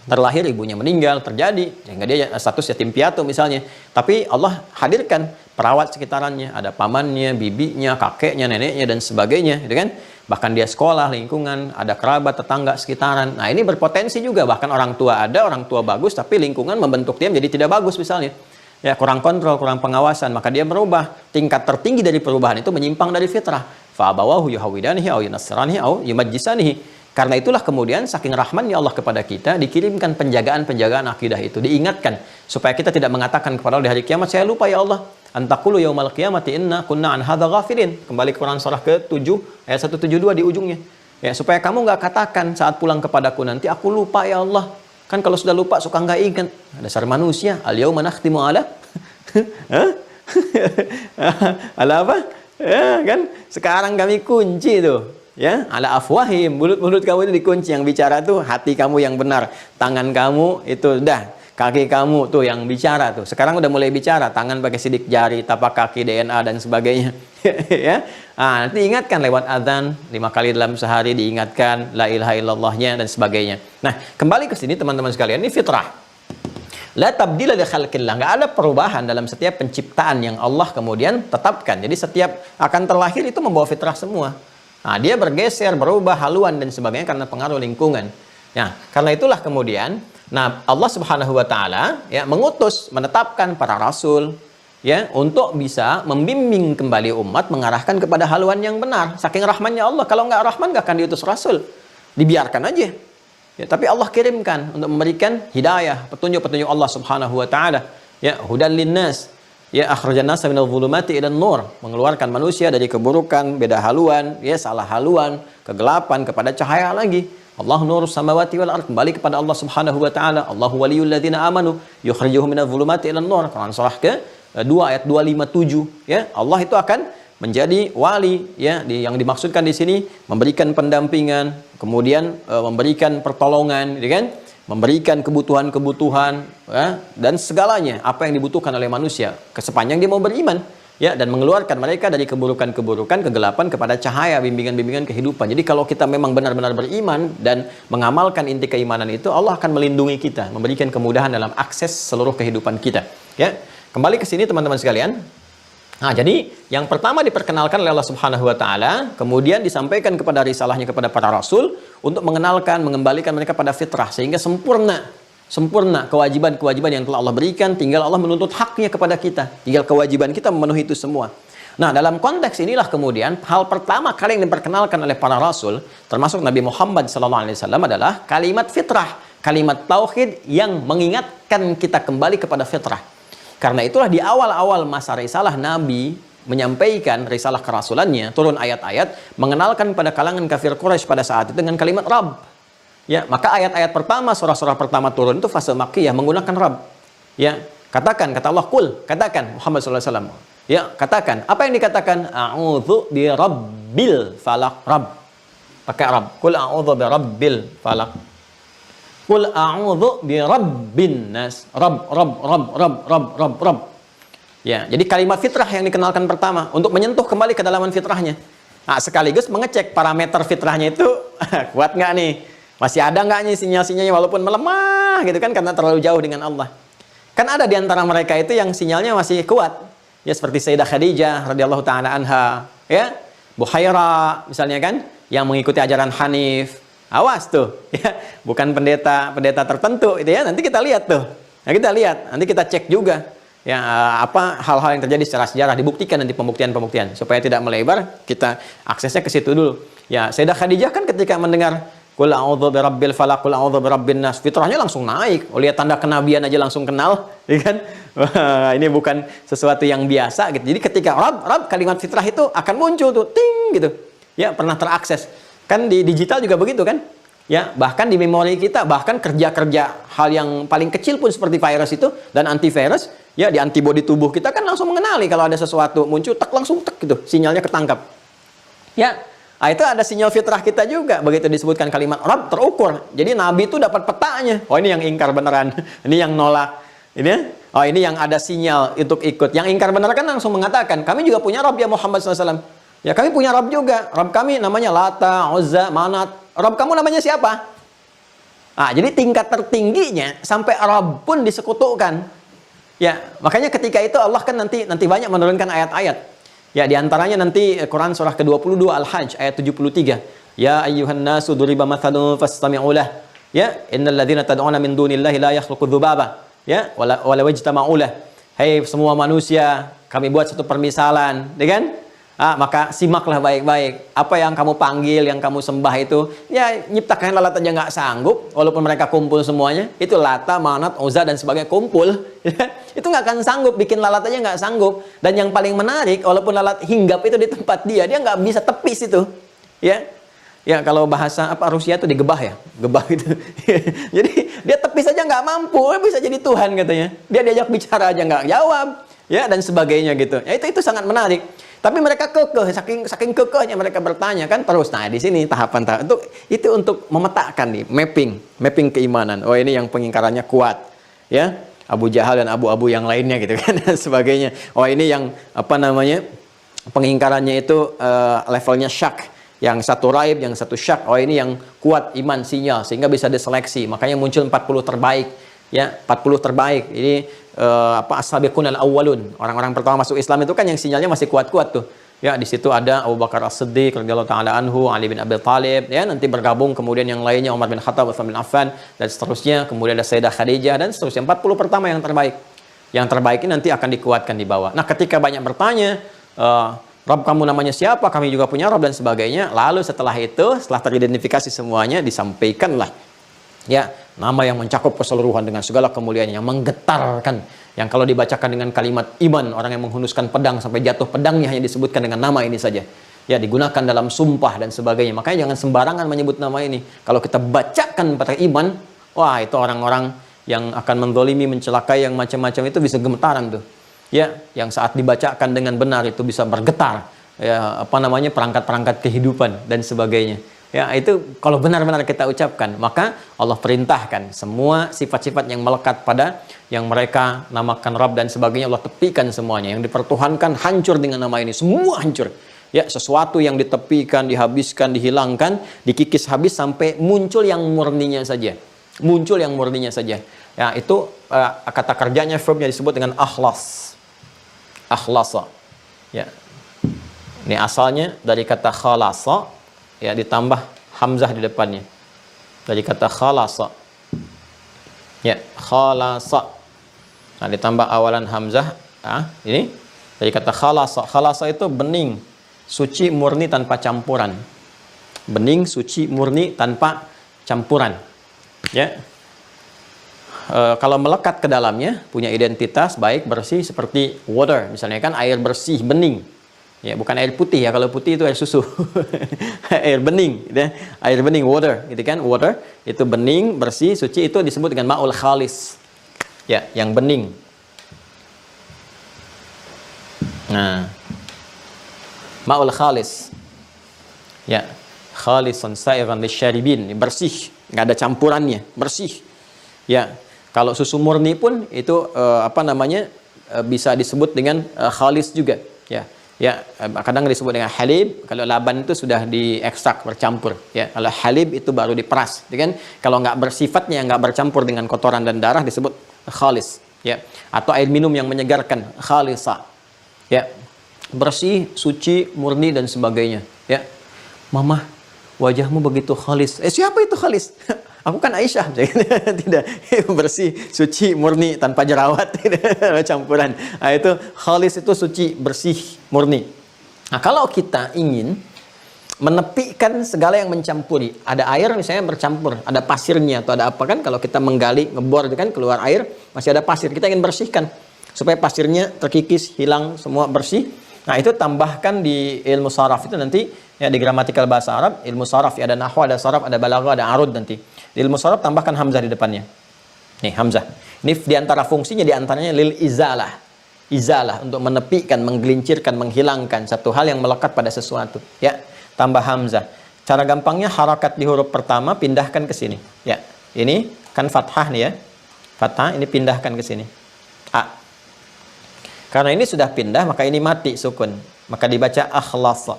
terlahir ibunya meninggal, terjadi sehingga dia status yatim piatu misalnya. Tapi Allah hadirkan perawat sekitarannya, ada pamannya, bibinya, kakeknya, neneknya dan sebagainya, gitu kan? Bahkan dia sekolah, lingkungan, ada kerabat, tetangga sekitaran. Nah, ini berpotensi juga, bahkan orang tua ada, orang tua bagus, tapi lingkungan membentuk dia menjadi tidak bagus misalnya. Ya, kurang kontrol, kurang pengawasan, maka dia berubah. Tingkat tertinggi dari perubahan itu menyimpang dari fitrah. Fa abawahu yuhawwidanihi aw yunassiranihi aw yumajjisanihi. Karena itulah kemudian saking rahmannya Allah kepada kita, dikirimkan penjagaan-penjagaan akidah itu, diingatkan supaya kita tidak mengatakan kepada Allah di hari kiamat, saya lupa ya Allah. Antaqulu yaumal qiyamati inna kunna an hadza ghafilin. Kembali ke Quran surah ke-7 ayat 172 di ujungnya. Ya, supaya kamu nggak katakan saat pulang kepadaku nanti, aku lupa ya Allah. Kan kalau sudah lupa suka nggak ingat. Dasar manusia. Al yauma nakhtimu ala ala apa? Ya, kan? Sekarang kami kunci tuh. Ya, ala afwahim, mulut-mulut kamu itu dikunci, yang bicara tuh hati kamu yang benar, tangan kamu itu udah, kaki kamu tuh yang bicara tuh. Sekarang udah mulai bicara, tangan pakai sidik jari, tapak kaki, DNA dan sebagainya. Ya. Ah, nanti ingatkan lewat azan 5 kali dalam sehari, diingatkan la ilaha illallahnya dan sebagainya. Nah, kembali ke sini teman-teman sekalian, ini fitrah. La tabdila li khalqillah, enggak ada perubahan dalam setiap penciptaan yang Allah kemudian tetapkan. Jadi setiap akan terlahir itu membawa fitrah semua. Nah, dia bergeser, berubah haluan dan sebagainya karena pengaruh lingkungan. Ya, karena itulah kemudian, nah Allah Subhanahu wa taala ya mengutus, menetapkan para rasul ya untuk bisa membimbing kembali umat, mengarahkan kepada haluan yang benar. Saking rahmannya Allah, kalau nggak rahman nggak akan diutus rasul. Dibiarkan aja. Ya, tapi Allah kirimkan untuk memberikan hidayah, petunjuk-petunjuk Allah Subhanahu wa taala. Ya, hudan linnas. Ya, akhrajan nasa minadh dhulumati ilan nur, mengeluarkan manusia dari keburukan, beda haluan, ya salah haluan, kegelapan kepada cahaya lagi. Allah nurus samawati wal ardh, kembali kepada Allah Subhanahu wa taala. Allahu waliyul ladzina amanu yukhrijuhum minadh dhulumati ilan nur. Quran surah ke-2 ayat 257, ya. Allah itu akan menjadi wali, ya, yang dimaksudkan di sini memberikan pendampingan, kemudian memberikan pertolongan, ya kan? Memberikan kebutuhan-kebutuhan ya, dan segalanya apa yang dibutuhkan oleh manusia sepanjang dia mau beriman ya, dan mengeluarkan mereka dari keburukan-keburukan, kegelapan kepada cahaya, bimbingan-bimbingan kehidupan. Jadi kalau kita memang benar-benar beriman dan mengamalkan inti keimanan itu, Allah akan melindungi kita, memberikan kemudahan dalam akses seluruh kehidupan kita ya. Kembali ke sini teman-teman sekalian. Nah, jadi yang pertama diperkenalkan oleh Allah Subhanahu wa taala, kemudian disampaikan kepada risalahnya kepada para rasul untuk mengenalkan, mengembalikan mereka pada fitrah sehingga sempurna kewajiban-kewajiban yang telah Allah berikan, tinggal Allah menuntut haknya kepada kita. Tinggal kewajiban kita memenuhi itu semua. Nah, dalam konteks inilah kemudian hal pertama kali yang diperkenalkan oleh para rasul, termasuk Nabi Muhammad SAW adalah kalimat fitrah, kalimat tauhid yang mengingatkan kita kembali kepada fitrah. Karena itulah di awal-awal masa risalah Nabi menyampaikan risalah kerasulannya, turun ayat-ayat mengenalkan pada kalangan kafir Quraisy pada saat itu dengan kalimat Rabb. Ya, maka ayat-ayat pertama, surah-surah pertama turun itu fase Makkiyah menggunakan Rabb. Ya, kata Allah, kul, katakan Muhammad SAW. Ya, katakan. Apa yang dikatakan? A'udzu bi rabbil falaq. Rabb. Pakai Rabb. Kul a'udzu bi rabbil falaq. Qul a'udzu bi rabbin nas. Rabb. Ya, jadi kalimat fitrah yang dikenalkan pertama untuk menyentuh kembali kedalaman fitrahnya. Nah, sekaligus mengecek parameter fitrahnya itu kuat nggak nih? Masih ada nggak nih sinyal-sinyalnya walaupun melemah gitu kan karena terlalu jauh dengan Allah. Kan ada di antara mereka itu yang sinyalnya masih kuat. Ya, seperti Sayyidah Khadijah radhiyallahu taala anha, ya. Buhaira misalnya kan yang mengikuti ajaran Hanif. Awas tuh, ya, bukan pendeta tertentu, itu ya. Nanti kita lihat tuh, nanti kita cek juga, ya, apa hal-hal yang terjadi secara sejarah, dibuktikan nanti pembuktian supaya tidak melebar, kita aksesnya ke situ dulu. Ya, Sayyidah Khadijah kan ketika mendengar Qul a'udzu birabbil falaq, qul a'udzu birabbin nas, fitrahnya langsung naik. Oh, lihat tanda kenabian aja langsung kenal, ya kan? Wah, ini bukan sesuatu yang biasa gitu. Jadi ketika Rabb kalimat fitrah itu akan muncul tuh, ting gitu. Ya, pernah terakses. Kan di digital juga begitu kan? Ya, bahkan di memori kita, bahkan kerja-kerja hal yang paling kecil pun seperti virus itu dan antivirus, ya di antibodi tubuh kita kan langsung mengenali kalau ada sesuatu muncul, langsung gitu, sinyalnya ketangkap. Ya, nah, itu ada sinyal fitrah kita juga, begitu disebutkan kalimat Rabb terukur. Jadi Nabi itu dapat petanya. Oh, ini yang ingkar beneran, ini yang nolak. Ini, oh ini yang ada sinyal untuk ikut. Yang ingkar beneran kan langsung mengatakan, kami juga punya Rabb ya Muhammad SAW. Ya, kami punya Rabb juga. Rabb kami namanya Lata, Uzza, Manat. Rabb kamu namanya siapa? Nah, jadi tingkat tertingginya sampai Rabb pun disekutukan. Ya, makanya ketika itu Allah kan nanti banyak menurunkan ayat-ayat. Ya, di antaranya nanti Quran surah ke-22 Al-Hajj ayat 73. Ya ayyuhan nasu duriba mathalun fastami'u lah. Ya, innal ladzina tad'una min dunillahi la yakhluqu dzubaba. Ya, wala wajtama'u lah. Hai semua manusia, kami buat satu permisalan, ya kan? Maka simaklah baik-baik. Apa yang kamu panggil, yang kamu sembah itu, ya nyiptakan lalat aja nggak sanggup, walaupun mereka kumpul semuanya. Itu Lata, Manat, Uzza dan sebagainya kumpul. Itu nggak akan sanggup, bikin lalat aja nggak sanggup. Dan yang paling menarik, walaupun lalat hinggap itu di tempat dia nggak bisa tepis itu. Ya kalau bahasa apa Rusia itu digebah ya, gebah itu. Jadi dia tepis aja nggak mampu, bisa jadi Tuhan katanya. Dia diajak bicara aja nggak jawab, ya dan sebagainya gitu. Ya itu sangat menarik. Tapi mereka kekeh, saking kekehnya mereka bertanya kan terus. Nah di sini tahapan itu untuk memetakan nih, mapping keimanan. Oh ini yang pengingkarannya kuat, ya Abu Jahal dan abu-abu yang lainnya gitu kan dan sebagainya. Oh ini yang apa namanya pengingkarannya itu levelnya syak. Yang satu raib, yang satu syak. Oh ini yang kuat iman sinyal sehingga bisa diseleksi. Makanya muncul 40 terbaik, ya 40 terbaik. Ini as-sabiqun al-awwalun. Orang-orang pertama masuk Islam itu kan yang sinyalnya masih kuat-kuat tuh. Ya, di situ ada Abu Bakar As-Siddiq radhiyallahu taala anhu, Ali bin Abi Thalib, ya nanti bergabung kemudian yang lainnya Umar bin Khattab, Utsman bin Affan dan seterusnya. Kemudian ada Sayyidah Khadijah dan seterusnya. 40 pertama yang terbaik. Yang terbaik ini nanti akan dikuatkan di bawah. Nah, ketika banyak bertanya, Rabb kamu namanya siapa? Kami juga punya Rabb dan sebagainya. Lalu setelah itu, setelah teridentifikasi semuanya, disampaikanlah ya nama yang mencakup keseluruhan dengan segala kemuliaannya, yang menggetarkan, yang kalau dibacakan dengan kalimat iman, orang yang menghunuskan pedang sampai jatuh pedangnya hanya disebutkan dengan nama ini saja, ya digunakan dalam sumpah dan sebagainya. Makanya jangan sembarangan menyebut nama ini. Kalau kita bacakan pada iman, wah itu orang-orang yang akan menzalimi, mencelakai, yang macam-macam itu bisa gemetaran tuh, ya yang saat dibacakan dengan benar itu bisa bergetar, ya apa namanya perangkat-perangkat kehidupan dan sebagainya. Ya itu kalau benar-benar kita ucapkan, maka Allah perintahkan semua sifat-sifat yang melekat pada yang mereka namakan Rabb dan sebagainya, Allah tepikan semuanya. Yang dipertuhankan hancur dengan nama ini, semua hancur. Ya sesuatu yang ditepikan, dihabiskan, dihilangkan, dikikis habis sampai muncul yang murninya saja. Muncul yang murninya saja. Ya itu kata kerjanya, verbnya disebut dengan akhlas. Akhlasa. Ya. Ini asalnya dari kata khalasa, ya ditambah hamzah di depannya dari kata khalasa, ya khalasa. Nah ditambah awalan hamzah, ini dari kata khalasa. Khalasa itu bening, suci, murni tanpa campuran. Bening, suci, murni tanpa campuran. Ya. Kalau melekat ke dalamnya punya identitas baik, bersih seperti water misalnya kan, air bersih, bening. Ya, bukan air putih ya, kalau putih itu air susu. Air bening, ya. Air bening, water, gitu kan? Water itu bening, bersih, suci, itu disebut dengan ma'ul khalis. Ya, yang bening. Nah, ma'ul khalis. Ya, khalisun sa'iran lisyaribin, bersih, nggak ada campurannya, bersih. Ya, kalau susu murni pun itu bisa disebut dengan khalis juga, ya. Ya, kadang disebut dengan halib. Kalau laban itu sudah diekstrak, bercampur. Ya, kalau halib itu baru diperas, gitu kan? Kalau nggak bersifatnya, nggak bercampur dengan kotoran dan darah disebut khalis. Ya, atau air minum yang menyegarkan, khalisa. Ya, bersih, suci, murni dan sebagainya. Ya, Mama, wajahmu begitu khalis. Siapa itu khalis? Aku kan Aisyah. Tidak, bersih, suci, murni, tanpa jerawat, tidak campuran. Nah, itu khalis itu suci, bersih, murni. Nah, kalau kita ingin menepikan segala yang mencampuri, ada air misalnya bercampur, ada pasirnya atau ada apa kan, kalau kita menggali, ngebor itu kan keluar air, masih ada pasir, kita ingin bersihkan supaya pasirnya terkikis, hilang, semua bersih. Nah, itu tambahkan di ilmu saraf itu nanti, ya di gramatikal bahasa Arab, ilmu saraf, ya ada nahwa, ada saraf, ada balaghah, ada arud nanti. Di ilmu saraf tambahkan hamzah di depannya. Nih, hamzah. Ini diantara fungsinya diantaranya lil izalah. Izalah untuk menepikan, menggelincirkan, menghilangkan satu hal yang melekat pada sesuatu. Ya, tambah hamzah. Cara gampangnya harakat di huruf pertama pindahkan ke sini. Ya, ini kan fathah nih ya. Fathah ini pindahkan ke sini. A. Karena ini sudah pindah, maka ini mati sukun. Maka dibaca akhlasa.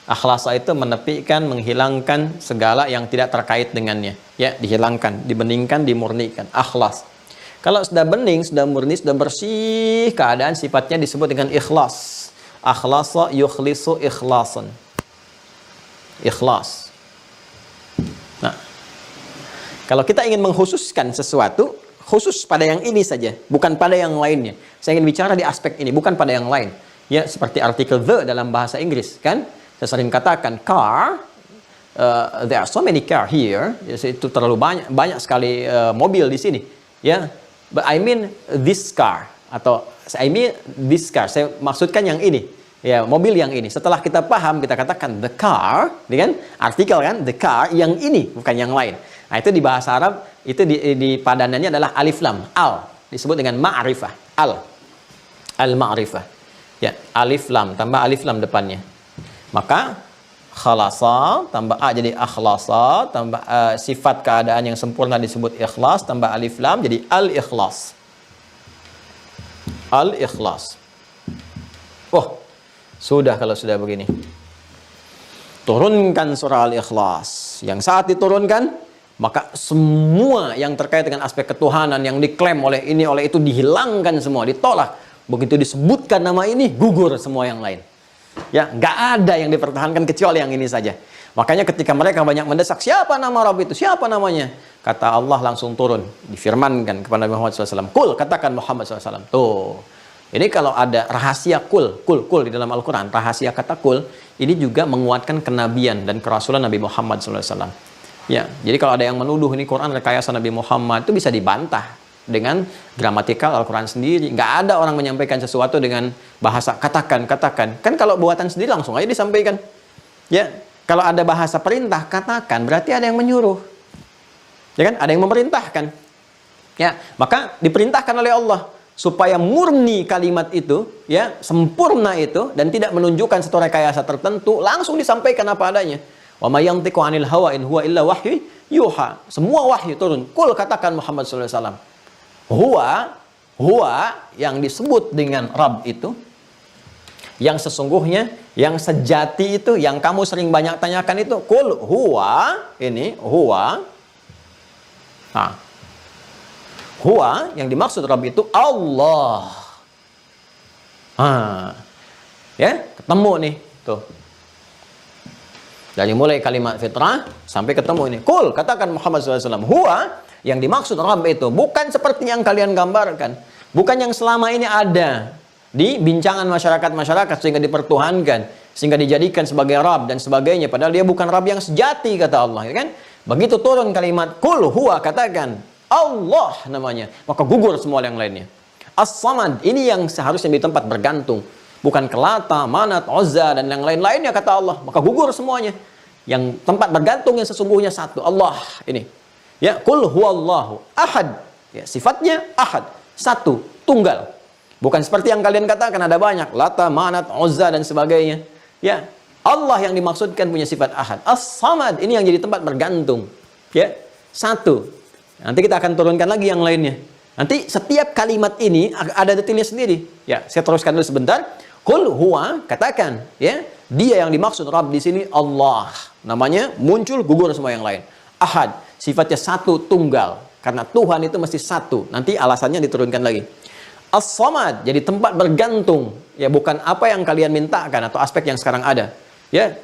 Akhlasa itu menepikan, menghilangkan segala yang tidak terkait dengannya. Ya, dihilangkan, dibeningkan, dimurnikan. Akhlas. Kalau sudah bening, sudah murni, sudah bersih, keadaan sifatnya disebut dengan ikhlas. Akhlasa yukhlisu ikhlasan. Ikhlas. Nah, kalau kita ingin mengkhususkan sesuatu, khusus pada yang ini saja, bukan pada yang lainnya. Saya ingin bicara di aspek ini, bukan pada yang lain. Ya, seperti artikel the dalam bahasa Inggris, kan? Saya sering katakan car, there are so many car here. Ya, itu terlalu banyak sekali mobil di sini. Ya, but I mean this car, atau I mean this car. Saya maksudkan yang ini. Ya, mobil yang ini. Setelah kita paham, kita katakan the car, kan? Artikel kan, the car yang ini, bukan yang lain. Nah, itu di bahasa Arab, itu di padanannya adalah alif lam, al. Disebut dengan ma'rifah, al-ma'rifah. Ya, alif lam, tambah alif lam depannya. Maka khalasa tambah a jadi akhlasa, tambah sifat keadaan yang sempurna disebut ikhlas, tambah alif lam jadi al-ikhlas. Al-ikhlas. Oh, sudah kalau sudah begini. Turunkan surah Al-Ikhlas. Yang saat diturunkan, maka semua yang terkait dengan aspek ketuhanan yang diklaim oleh ini oleh itu dihilangkan semua, ditolak. Begitu disebutkan nama ini, gugur semua yang lain. Ya, nggak ada yang dipertahankan kecuali yang ini saja. Makanya ketika mereka banyak mendesak, siapa nama Rabb itu? Siapa namanya? Kata Allah langsung turun, difirmankan kepada Nabi Muhammad SAW. Kul, katakan Muhammad SAW. Tuh. Ini kalau ada rahasia kul di dalam Al-Quran, rahasia kata kul, ini juga menguatkan kenabian dan kerasulan Nabi Muhammad SAW. Ya, jadi kalau ada yang menuduh ini Quran rekayasa Nabi Muhammad, itu bisa dibantah dengan gramatikal Al-Quran sendiri. Nggak ada orang menyampaikan sesuatu dengan bahasa katakan. Kan kalau buatan sendiri langsung aja disampaikan. Ya, kalau ada bahasa perintah katakan, berarti ada yang menyuruh. Ya kan? Ada yang memerintahkan. Ya, maka diperintahkan oleh Allah supaya murni kalimat itu, ya, sempurna itu dan tidak menunjukkan satu rekayasa tertentu, langsung disampaikan apa adanya. Wa may yantiqu 'anil hawa in huwa illa wahyu yuha. Semua wahyu turun. Qul, katakan Muhammad sallallahu alaihi wasallam. Huwa yang disebut dengan Rabb itu, yang sesungguhnya, yang sejati itu, yang kamu sering banyak tanyakan itu, qul huwa, ini huwa. Nah, huwa yang dimaksud Rabb itu Allah. Ya, ketemu nih tuh. Dari mulai kalimat fitrah sampai ketemu ini. Qul, katakan Muhammad SAW. Huwa yang dimaksud Rabb itu bukan seperti yang kalian gambarkan. Bukan yang selama ini ada di bincangan masyarakat sehingga dipertuhankan, sehingga dijadikan sebagai Rabb dan sebagainya. Padahal dia bukan Rabb yang sejati, kata Allah. Ya kan? Begitu turun kalimat Qul huwa, katakan Allah namanya, maka gugur semua yang lainnya. As-Samad, ini yang seharusnya di tempat bergantung. Bukan Kelata, Manat, Uzza, dan yang lain-lainnya, kata Allah. Maka gugur semuanya. Yang tempat bergantung yang sesungguhnya satu, Allah ini. Ya, Qul huwallahu ahad. Ya, sifatnya ahad, satu, tunggal. Bukan seperti yang kalian katakan ada banyak, Lata, Manat, Uzza, dan sebagainya. Ya, Allah yang dimaksudkan punya sifat ahad. As-Samad, ini yang jadi tempat bergantung. Ya, satu. Nanti kita akan turunkan lagi yang lainnya. Nanti setiap kalimat ini ada detailnya sendiri. Ya, saya teruskan dulu sebentar. Qul huwa, katakan, ya, dia yang dimaksud Rabb di sini Allah. Namanya muncul, gugur semua yang lain. Ahad, sifatnya satu, tunggal. Karena Tuhan itu mesti satu. Nanti alasannya diturunkan lagi. As-Samad, jadi tempat bergantung. Ya, bukan apa yang kalian mintakan atau aspek yang sekarang ada. Ya.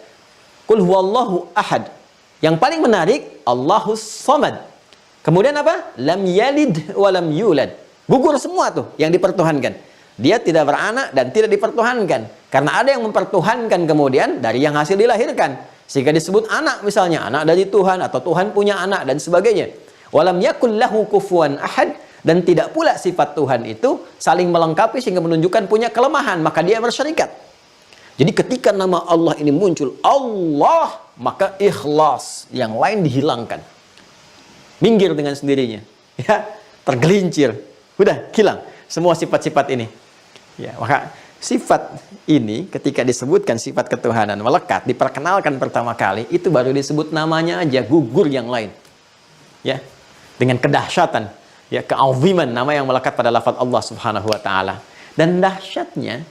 Qul huwallahu ahad. Yang paling menarik, Allahus Samad. Kemudian apa? Lam yalid wa lam yulad. Gugur semua tuh yang dipertuhankan. Dia tidak beranak dan tidak dipertuhankan. Karena ada yang mempertuhankan kemudian dari yang hasil dilahirkan. Sehingga disebut anak misalnya. Anak dari Tuhan atau Tuhan punya anak dan sebagainya. Walam yakul lahu kufuwan ahad. Dan tidak pula sifat Tuhan itu saling melengkapi sehingga menunjukkan punya kelemahan. Maka dia bersyarikat. Jadi ketika nama Allah ini muncul, Allah, maka ikhlas. Yang lain dihilangkan. Minggir dengan sendirinya. Ya, tergelincir. Udah, hilang. Semua sifat-sifat ini. Ya, maka sifat ini ketika disebutkan sifat ketuhanan melekat, diperkenalkan pertama kali, itu baru disebut namanya aja, gugur yang lain. Ya, dengan kedahsyatan, ya, keaziman nama yang melekat pada lafaz Allah Subhanahu wa taala. Dan dahsyatnya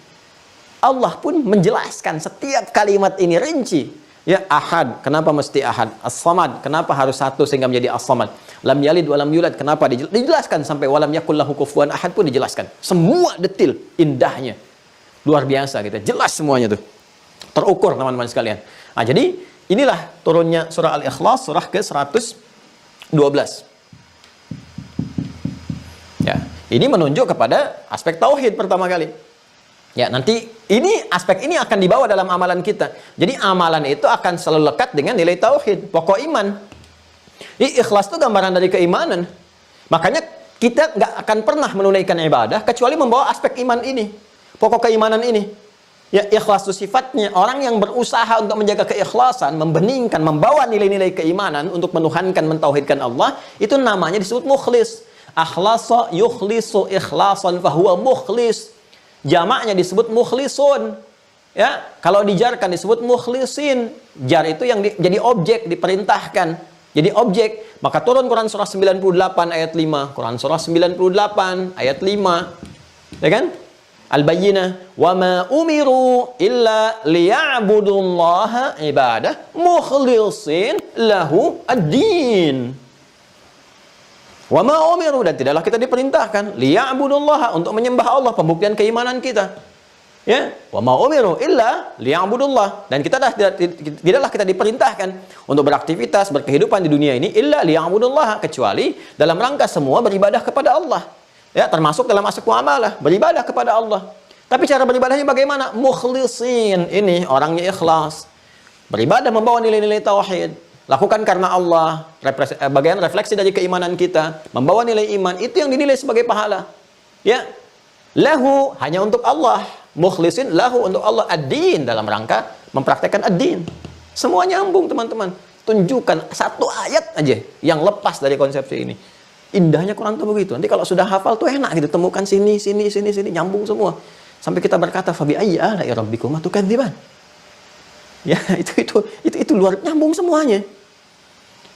Allah pun menjelaskan setiap kalimat ini rinci. Ya, ahad, kenapa mesti ahad? As-Samad, kenapa harus satu sehingga menjadi As-Samad? Lam yalid wa lam yulad, kenapa dijelaskan sampai walam yakul lahu kufuwan ahad pun dijelaskan. Semua detil, indahnya. Luar biasa gitu. Jelas semuanya tuh. Terukur teman-teman sekalian. Nah, jadi inilah turunnya surah Al-Ikhlas, surah ke-112. Ya, ini menunjuk kepada aspek tauhid pertama kali. Ya, nanti aspek ini akan dibawa dalam amalan kita. Jadi amalan itu akan selalu lekat dengan nilai tauhid, pokok iman. Ikhlas itu gambaran dari keimanan. Makanya kita nggak akan pernah menunaikan ibadah kecuali membawa aspek iman ini, pokok keimanan ini. Ya, ikhlas itu sifatnya orang yang berusaha untuk menjaga keikhlasan, membeningkan, membawa nilai-nilai keimanan untuk menuhankan, mentauhidkan Allah, itu namanya disebut mukhlis. Akhlasa yukhlisu ikhlasan fahuwa mukhlis. Jamaknya disebut mukhlisun. Ya, kalau dijarkan disebut mukhlisin. Jar itu yang jadi objek, diperintahkan. Jadi objek. Maka turun Quran surah 98 ayat 5. Quran surah 98 ayat 5. Ya kan? Al-Bayyinah. Wa ma umiru illa liya'budullaha ibadah mukhlisin lahu ad-din. Wa ma umiru, dan tidaklah kita diperintahkan liya'budullaha, untuk menyembah Allah, pembuktian keimanan kita. Ya, wa ma umiru illa liya'budullah, dan tidaklah kita diperintahkan untuk beraktivitas, berkehidupan di dunia ini illa liya'budullah, kecuali dalam rangka semua beribadah kepada Allah. Ya, termasuk dalam aspek muamalah, beribadah kepada Allah. Tapi cara beribadahnya bagaimana? Mukhlisin, ini orangnya ikhlas. Beribadah membawa nilai-nilai tauhid. Lakukan karena Allah, bagian refleksi dari keimanan kita, membawa nilai iman, itu yang dinilai sebagai pahala. Ya, lahu, hanya untuk Allah, mukhlisin lahu, untuk Allah, ad-din, dalam rangka mempraktekkan ad-din. Semua nyambung, teman-teman. Tunjukkan satu ayat aja yang lepas dari konsepsi ini. Indahnya Quran itu begitu. Nanti kalau sudah hafal tuh enak gitu, temukan sini, nyambung semua. Sampai kita berkata, fabi ayyi ala'i rabbikuma tukadziban. Ya, itu luar, nyambung semuanya.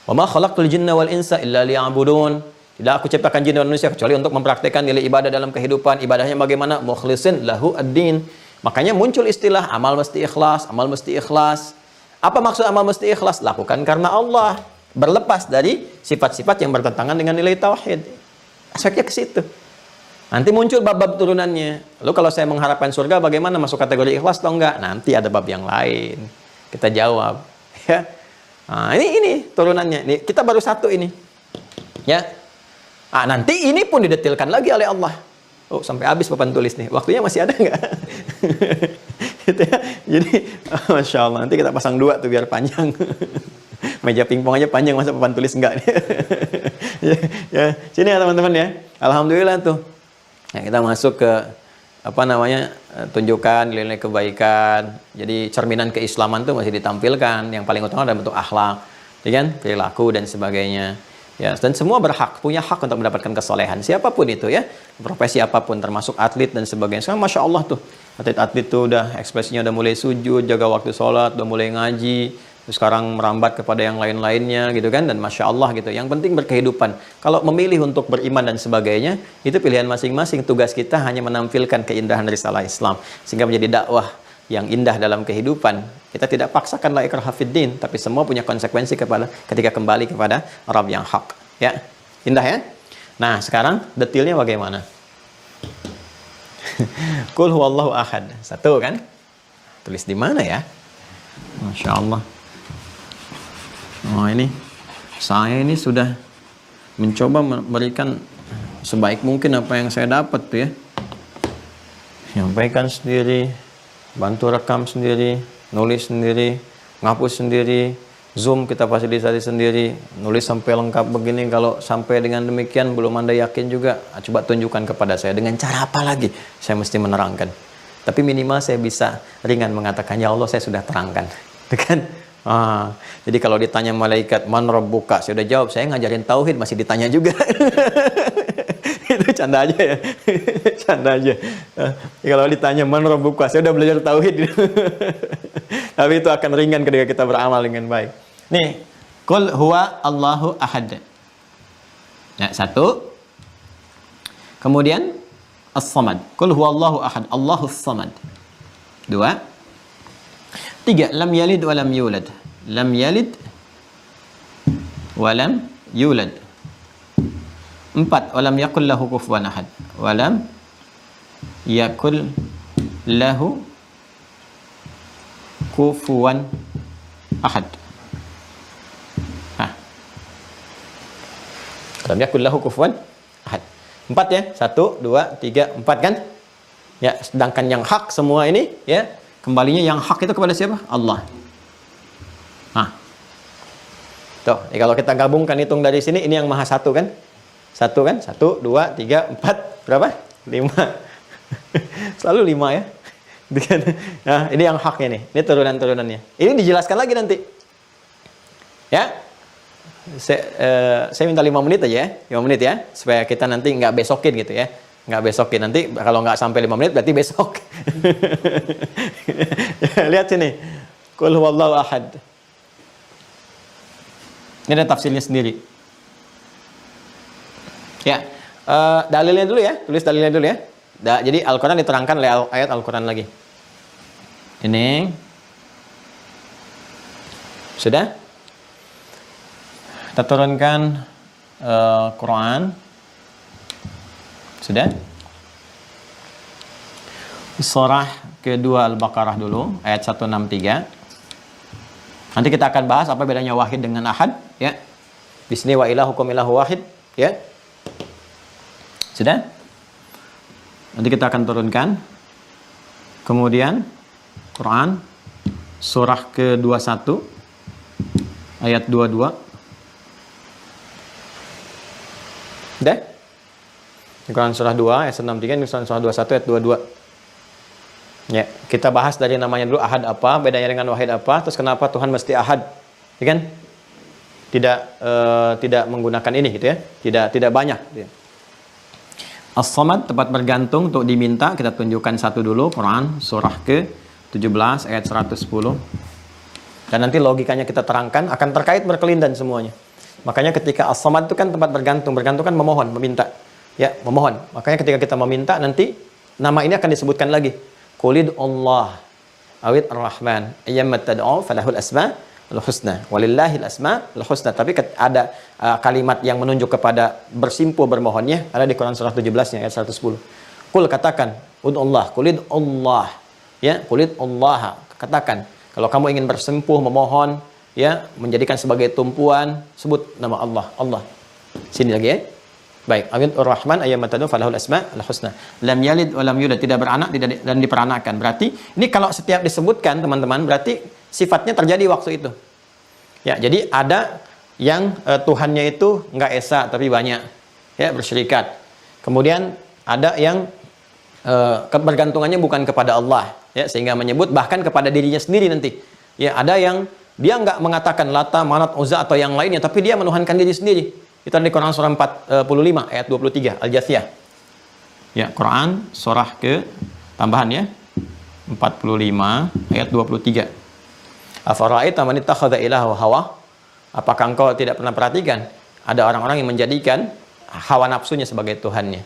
Wa ma khalaqtul jinna wal insa illa liya'budun. Tidak aku ciptakan jin dan manusia kecuali untuk mempraktikkan nilai ibadah dalam kehidupan. Ibadahnya bagaimana? Mukhlisin lahu ad-din. Makanya muncul istilah amal mesti ikhlas, amal mesti ikhlas. Apa maksud amal mesti ikhlas? Lakukan karena Allah, berlepas dari sifat-sifat yang bertentangan dengan nilai tauhid. Aspeknya ke situ. Nanti muncul bab-bab turunannya. Lalu kalau saya mengharapkan surga, bagaimana, masuk kategori ikhlas atau enggak? Nanti ada bab yang lain. Kita jawab. Ya. Nah, ini turunannya. Ini, kita baru satu ini. Ya. Nah, nanti ini pun didetilkan lagi oleh Allah. Oh, sampai habis papan tulis nih. Waktunya masih ada nggak? Gitu ya. Jadi, Masya Allah. Nanti kita pasang 2 tuh biar panjang. Meja pingpong aja panjang, masa papan tulis enggak? Ya. Sini ya teman-teman ya. Alhamdulillah tuh. Ya, kita masuk ke tunjukkan nilai kebaikan. Jadi cerminan keislaman itu masih ditampilkan. Yang paling utama adalah bentuk akhlak, ya kan, perilaku dan sebagainya. Ya, dan semua punya hak untuk mendapatkan kesolehan. Siapapun itu ya, profesi apapun, termasuk atlet dan sebagainya. Sekarang Masya Allah tuh, atlet-atlet tuh udah ekspresinya udah mulai sujud, jaga waktu sholat, udah mulai ngaji. Terus sekarang merambat kepada yang lain-lainnya gitu kan, dan Masya Allah gitu. Yang penting berkehidupan. Kalau memilih untuk beriman dan sebagainya, itu pilihan masing-masing. Tugas kita hanya menampilkan keindahan risalah Islam sehingga menjadi dakwah yang indah dalam kehidupan. Kita tidak paksakan la ikraha fiddin, tapi semua punya konsekuensi ketika kembali kepada Rabb yang hak. Ya, indah ya. Nah, sekarang detailnya bagaimana? Qul huwallahu ahad. Satu kan? Tulis di mana ya? Masya Allah. Oh, ini saya ini sudah mencoba memberikan sebaik mungkin apa yang saya dapat tuh ya. Nyampaikan sendiri, bantu rekam sendiri, nulis sendiri, ngapus sendiri, Zoom kita fasilitasi sendiri, nulis sampai lengkap begini. Kalau sampai dengan demikian belum Anda yakin juga, coba tunjukkan kepada saya dengan cara apa lagi saya mesti menerangkan. Tapi minimal saya bisa ringan mengatakan, ya Allah saya sudah terangkan. Kan? Jadi kalau ditanya malaikat, man rabbuka, saya udah jawab, saya ngajarin tauhid masih ditanya juga. Itu canda aja ya. Canda aja. Kalau ditanya man rabbuka, saya udah belajar tauhid. Tapi itu akan ringan ketika kita beramal dengan baik. Nih, qul huwa Allahu ahad. Ya, satu. Kemudian as-samad. Qul huwa Allahu ahad, Allahus samad. 2. 3. Lam yalid wa lam yulad. Lam yalid wa lam yulad. 4. Wa lam yakul lahu kufuwan ahad. Wa lam yakul lahu kufuwan ahad. Lam yakul lahu kufuwan ahad. 4 ya. 1, 2, 3, 4 kan? Ya, sedangkan yang hak semua ini ya, kembalinya yang hak itu kepada siapa? Allah. Nah. Tuh, kalau kita gabungkan hitung dari sini, ini yang maha satu kan? Satu kan? 1, 2, 3, 4, berapa? 5. Selalu 5 ya. Nah, ini yang haknya nih. Ini turunan-turunannya. Ini dijelaskan lagi nanti. Ya. Saya minta 5 menit aja ya. 5 menit ya. Supaya kita nanti nggak besokin gitu ya. Nggak besokin. Nanti kalau nggak sampai 5 menit berarti besok. Lihat sini. Qul huwallahu ahad. Ini ada tafsirnya sendiri. Ya, dalilnya dulu ya. Tulis dalilnya dulu ya. Jadi Al-Quran diterangkan oleh ayat Al-Quran lagi. Ini. Sudah? Kita turunkan Quran. Sudah? Surah kedua Al-Baqarah dulu. Ayat 163. Nanti kita akan bahas apa bedanya wahid dengan ahad, ya. Di sini wa ilahukum ilahu wahid, ya. Sudah? Nanti kita akan turunkan. Kemudian Quran surah ke-21 ayat 22. Sudah? Quran surah 2 ayat 63, ini surah 21 ayat 22. Ya, kita bahas dari namanya dulu ahad apa, bedanya dengan wahid apa, terus kenapa Tuhan mesti ahad, ya kan? Tidak menggunakan ini gitu ya, tidak banyak. Gitu ya. As-Samad, tempat bergantung untuk diminta, kita tunjukkan satu dulu, Quran surah ke-17 ayat 110. Dan nanti logikanya kita terangkan akan terkait berkelindan semuanya. Makanya ketika As-Samad itu kan tempat bergantung kan memohon, meminta. Ya, memohon. Makanya ketika kita meminta nanti nama ini akan disebutkan lagi. Qulid Allah awid ar-Rahman ayyammat tad'u falahul asma al-husna walillahil asma al-husna. Tapi ada kalimat yang menunjuk kepada bersimpuh bermohonnya ada di Quran surah 17 ayat 110. Qul, katakan, ud'ullah, qulid Allah. Ya, qulid Allah, katakan. Kalau kamu ingin bersimpuh memohon, ya, menjadikan sebagai tumpuan, sebut nama Allah. Allah. Sini lagi ya. Baik, awid ar-Rahman ayyammat tad'u falahul asma al-husna. Lam yalid wa lam yulad, tidak beranak dan diperanakan. Berarti ini kalau setiap disebutkan teman-teman berarti sifatnya terjadi waktu itu. Ya, jadi ada yang Tuhannya itu nggak esa tapi banyak, ya, bersyirikat. Kemudian ada yang kebergantungannya bukan kepada Allah, ya, sehingga menyebut bahkan kepada dirinya sendiri nanti. Ya, ada yang dia nggak mengatakan Lata, Manat, Uzza atau yang lainnya, tapi dia menuhankan diri sendiri. Itu di Quran surah 45 ayat 23 Al-Jathiyah. Ya, Quran surah ke tambahan ya 45 ayat 23. Afara'aita man ittakhadha ilahahu hawa? Apakah engkau tidak pernah perhatikan ada orang-orang yang menjadikan hawa nafsunya sebagai tuhannya?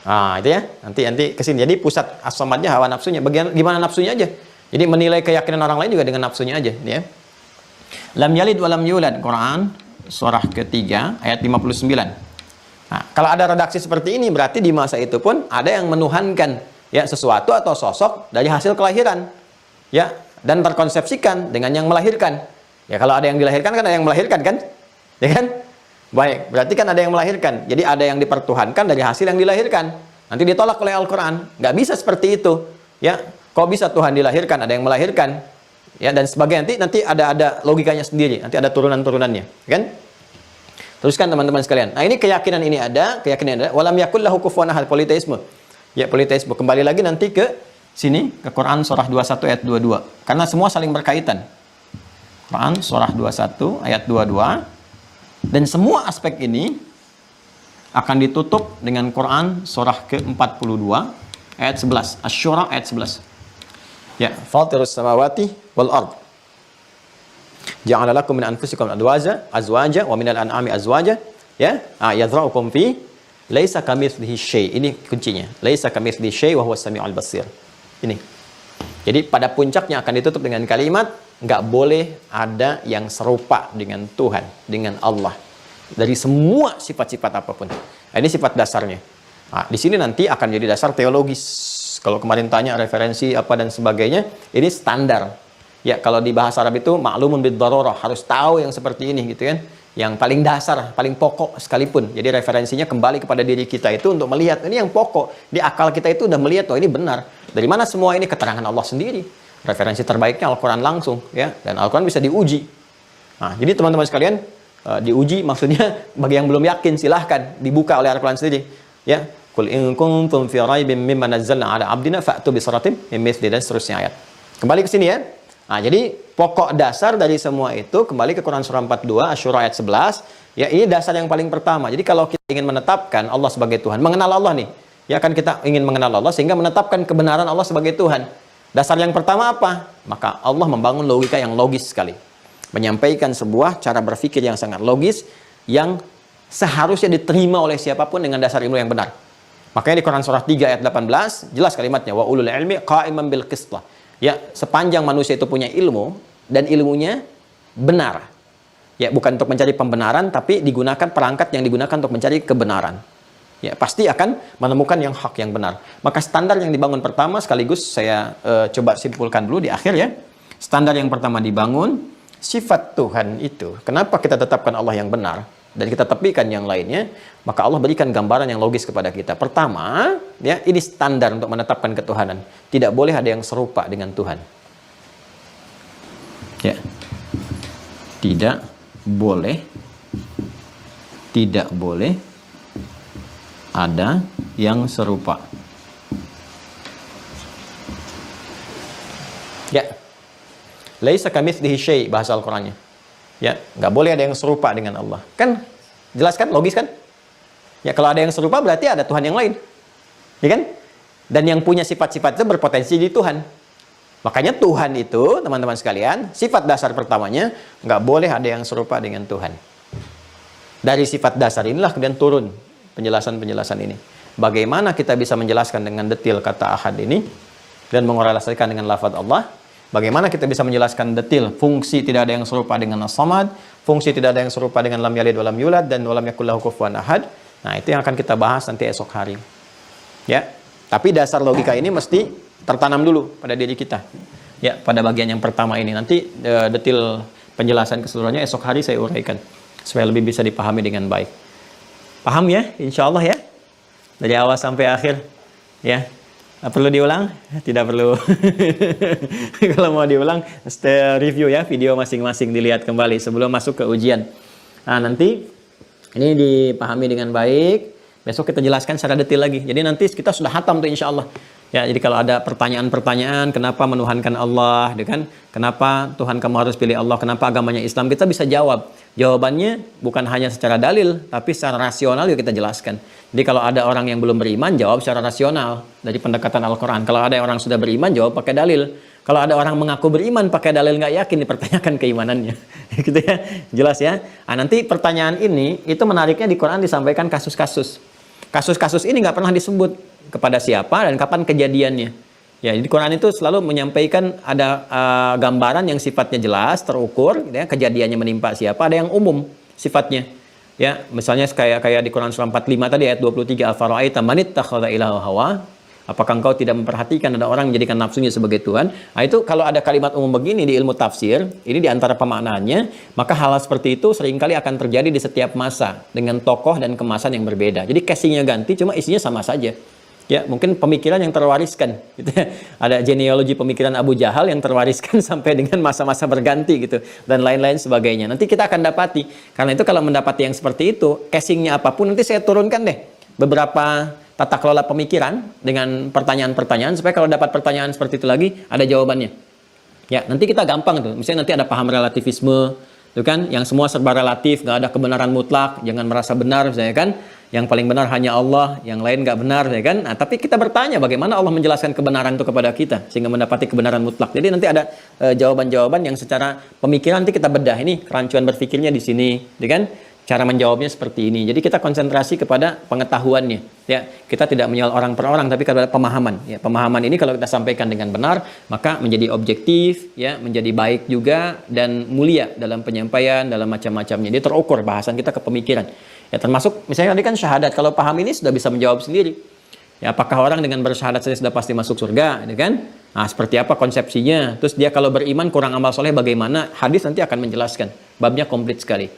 Ah, itu ya. Nanti ke sini. Jadi pusat as-samadnya hawa nafsunya. Bagian gimana nafsunya aja. Jadi menilai keyakinan orang lain juga dengan nafsunya aja, ya. Lam yalid wa lam yulad, Quran surah ketiga ayat 59. Nah, kalau ada redaksi seperti ini berarti di masa itu pun ada yang menuhankan, ya, sesuatu atau sosok dari hasil kelahiran, ya, dan terkonsepsikan dengan yang melahirkan. Ya, kalau ada yang dilahirkan kan ada yang melahirkan kan? Ya kan? Baik, berarti kan ada yang melahirkan. Jadi ada yang dipertuhankan dari hasil yang dilahirkan. Nanti ditolak oleh Al-Qur'an. Nggak bisa seperti itu. Ya, kok bisa Tuhan dilahirkan, ada yang melahirkan? Ya, dan sebagainya. Nanti ada logikanya sendiri. Nanti ada turunan-turunannya, kan? Teruskan teman-teman sekalian. Nah, ini keyakinan ini ada, keyakinan ada. Walam yakul lahu kufuwan ahad, politeisme. Ya, politeisme. Kembali lagi nanti ke sini, ke Quran surah 21 ayat 22. Karena semua saling berkaitan. Quran surah 21 ayat 22. Dan semua aspek ini akan ditutup dengan Quran surah ke-42 ayat 11. Asy-Syura ayat 11. Ya, fatirus samawati wal ard. Ja'ala lakum min anfusikum azwaja wa minal an'ami azwaja, ya. Yadhra'ukum fi laisa kamitslihi syai'. Ini kuncinya. Laisa kamitslihi syai' wa huwas samiul basir. Ini. Jadi pada puncaknya akan ditutup dengan kalimat nggak boleh ada yang serupa dengan Tuhan, dengan Allah. Dari semua sifat-sifat apapun. Nah, ini sifat dasarnya. Nah, di sini nanti akan jadi dasar teologis. Kalau kemarin tanya referensi apa dan sebagainya, ini standar. Ya, kalau di bahasa Arab itu ma'lumun bid darurah, harus tahu yang seperti ini gitu kan. yang paling dasar, paling pokok sekalipun. Jadi referensinya kembali kepada diri kita itu untuk melihat ini yang pokok. Di akal kita itu udah melihat, oh ini benar. Dari mana semua ini? Keterangan Allah sendiri. Referensi terbaiknya Al-Quran langsung, ya. Dan Al-Quran bisa diuji. Nah, jadi teman-teman sekalian, diuji maksudnya bagi yang belum yakin silahkan dibuka oleh Al-Quran sendiri, ya. Qul in kuntum fi raibin mimma nazzalna ala abdina fa'tu bi suratin min mithli, dan seterusnya ayat. Kembali ke sini ya. Nah, jadi pokok dasar dari semua itu kembali ke Quran surah 42 Asy-Syura ayat 11. Ya, ini dasar yang paling pertama. Jadi kalau kita ingin menetapkan Allah sebagai Tuhan, mengenal Allah nih. Ya kan kita ingin mengenal Allah sehingga menetapkan kebenaran Allah sebagai Tuhan. Dasar yang pertama apa? Maka Allah membangun logika yang logis sekali. Menyampaikan sebuah cara berpikir yang sangat logis yang seharusnya diterima oleh siapapun dengan dasar ilmu yang benar. Makanya di Quran surah 3 ayat 18 jelas kalimatnya, wa ulul ilmi qa'iman bil qist. Ya, sepanjang manusia itu punya ilmu dan ilmunya benar. Ya, bukan untuk mencari pembenaran tapi digunakan perangkat yang digunakan untuk mencari kebenaran. Ya, pasti akan menemukan yang hak, yang benar. Maka standar yang dibangun pertama sekaligus saya coba simpulkan dulu di akhir ya. Standar yang pertama dibangun sifat Tuhan itu. Kenapa kita tetapkan Allah yang benar dan kita tepikan yang lainnya? Maka Allah berikan gambaran yang logis kepada kita. Pertama, ya, ini standar untuk menetapkan ketuhanan. Tidak boleh ada yang serupa dengan Tuhan. Ya. Tidak boleh ada yang serupa. Ya. Laisa kamitslihi syai' bahasa Al-Qur'annya. Ya, nggak boleh ada yang serupa dengan Allah. Kan jelas kan, logis kan? Ya, kalau ada yang serupa berarti ada Tuhan yang lain. Ya kan? Dan yang punya sifat-sifat itu berpotensi di Tuhan. Makanya Tuhan itu, teman-teman sekalian, sifat dasar pertamanya nggak boleh ada yang serupa dengan Tuhan. Dari sifat dasar inilah kemudian turun penjelasan-penjelasan ini. Bagaimana kita bisa menjelaskan dengan detail kata ahad ini dan mengorelasikan dengan lafaz Allah? Bagaimana kita bisa menjelaskan detail fungsi tidak ada yang serupa dengan as-samad, fungsi tidak ada yang serupa dengan lam yalid wa lam yulad, dan wa lam yakul lahu kufuwan ahad? Nah, itu yang akan kita bahas nanti esok hari. Ya. Tapi dasar logika ini mesti tertanam dulu pada diri kita. Ya, pada bagian yang pertama ini. Nanti detail penjelasan keseluruhannya esok hari saya uraikan supaya lebih bisa dipahami dengan baik. Paham ya? Insya Allah ya. Dari awal sampai akhir. Ya. Perlu diulang? Tidak perlu. Kalau mau diulang, review ya video masing-masing, dilihat kembali sebelum masuk ke ujian. Nah, nanti ini dipahami dengan baik. Besok kita jelaskan secara detail lagi. Jadi nanti kita sudah hatam tuh insya Allah. Ya, jadi kalau ada pertanyaan-pertanyaan, kenapa menuhankan Allah, kan? Kenapa Tuhan kamu harus pilih Allah? Kenapa agamanya Islam? Kita bisa jawab. Jawabannya bukan hanya secara dalil, tapi secara rasional juga kita jelaskan. Jadi kalau ada orang yang belum beriman, jawab secara rasional dari pendekatan Al-Quran. Kalau ada orang sudah beriman, jawab pakai dalil. Kalau ada orang mengaku beriman pakai dalil nggak yakin, dipertanyakan keimanannya. Gitu ya, jelas ya. Nah, nanti pertanyaan ini itu menariknya di Quran disampaikan kasus-kasus. Kasus-kasus ini nggak pernah disebut kepada siapa dan kapan kejadiannya. Ya, di Quran itu selalu menyampaikan ada gambaran yang sifatnya jelas, terukur, gitu ya, kejadiannya menimpa siapa, ada yang umum sifatnya. Ya, misalnya kayak di Quran surah 45 tadi ayat 23, afara'aita man ittakhadha ilahahu hawa? Apakah engkau tidak memperhatikan ada orang menjadikan nafsunya sebagai Tuhan? Nah, itu kalau ada kalimat umum begini di ilmu tafsir, ini di antara pemaknaannya, maka hal seperti itu seringkali akan terjadi di setiap masa dengan tokoh dan kemasan yang berbeda. Jadi casingnya ganti, cuma isinya sama saja. Ya, mungkin pemikiran yang terwariskan gitu ya. Ada genealogi pemikiran Abu Jahal yang terwariskan sampai dengan masa-masa berganti gitu, dan lain-lain sebagainya. Nanti kita akan dapati. Karena itu kalau mendapati yang seperti itu, casingnya apapun, nanti saya turunkan deh beberapa tata kelola pemikiran dengan pertanyaan-pertanyaan supaya kalau dapat pertanyaan seperti itu lagi ada jawabannya. Ya, nanti kita gampang tuh. Misalnya nanti ada paham relativisme, itu kan, yang semua serba relatif, nggak ada kebenaran mutlak, jangan merasa benar, misalnya kan. Yang paling benar hanya Allah, yang lain nggak benar, ya kan? Nah, tapi kita bertanya bagaimana Allah menjelaskan kebenaran itu kepada kita sehingga mendapati kebenaran mutlak. Jadi nanti ada jawaban-jawaban yang secara pemikiran nanti kita bedah, ini kerancuan berpikirnya di sini, ya kan? Cara menjawabnya seperti ini. Jadi kita konsentrasi kepada pengetahuannya. Ya, kita tidak menyoal orang per orang, tapi kepada pemahaman. Ya, pemahaman ini kalau kita sampaikan dengan benar, maka menjadi objektif, ya, menjadi baik juga dan mulia dalam penyampaian, dalam macam-macamnya. Dia terukur bahasan kita ke pemikiran. Ya, termasuk misalnya tadi kan syahadat. Kalau paham ini sudah bisa menjawab sendiri. Ya, apakah orang dengan bersyahadat saja sudah pasti masuk surga, ya kan? Nah, seperti apa konsepsinya? Terus dia kalau beriman kurang amal soleh bagaimana? Hadis nanti akan menjelaskan. Babnya komplit sekali.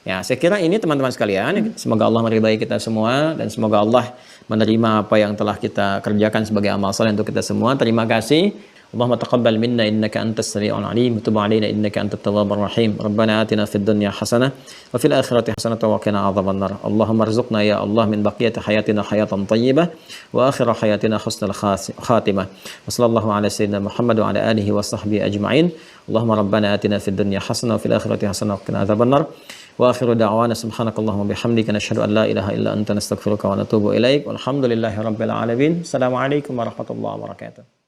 Ya, saya kira ini teman-teman sekalian, semoga Allah meridai kita semua dan semoga Allah menerima apa yang telah kita kerjakan sebagai amal saleh untuk kita semua. Terima kasih. Allahumma taqabbal minna innaka antas sami'ul alim wa tub 'alaina innaka antat tawwabur rahim. Rabbana atina fid dunya hasanah wa fil akhirati hasanah wa qina adzabannar. Allahumma arzuqna ya Allah min baqiyati hayatina hayatan thayyibah wa akhir hayatina husnal khatimah. Wa sallallahu ala sayyidina Muhammad wa ala alihi wa sahbihi ajma'in. Allahumma rabbana atina fid dunya hasanah wa fil akhirati hasanah wa qina adzabannar. Wa akhiru da'wana subhanakallahumma bihamdika nashhadu an la ilaha illa anta nastaghfiruka wa natubu ilaik. Walhamdulillahi rabbil alamin. Assalamualaikum warahmatullahi wabarakatuh.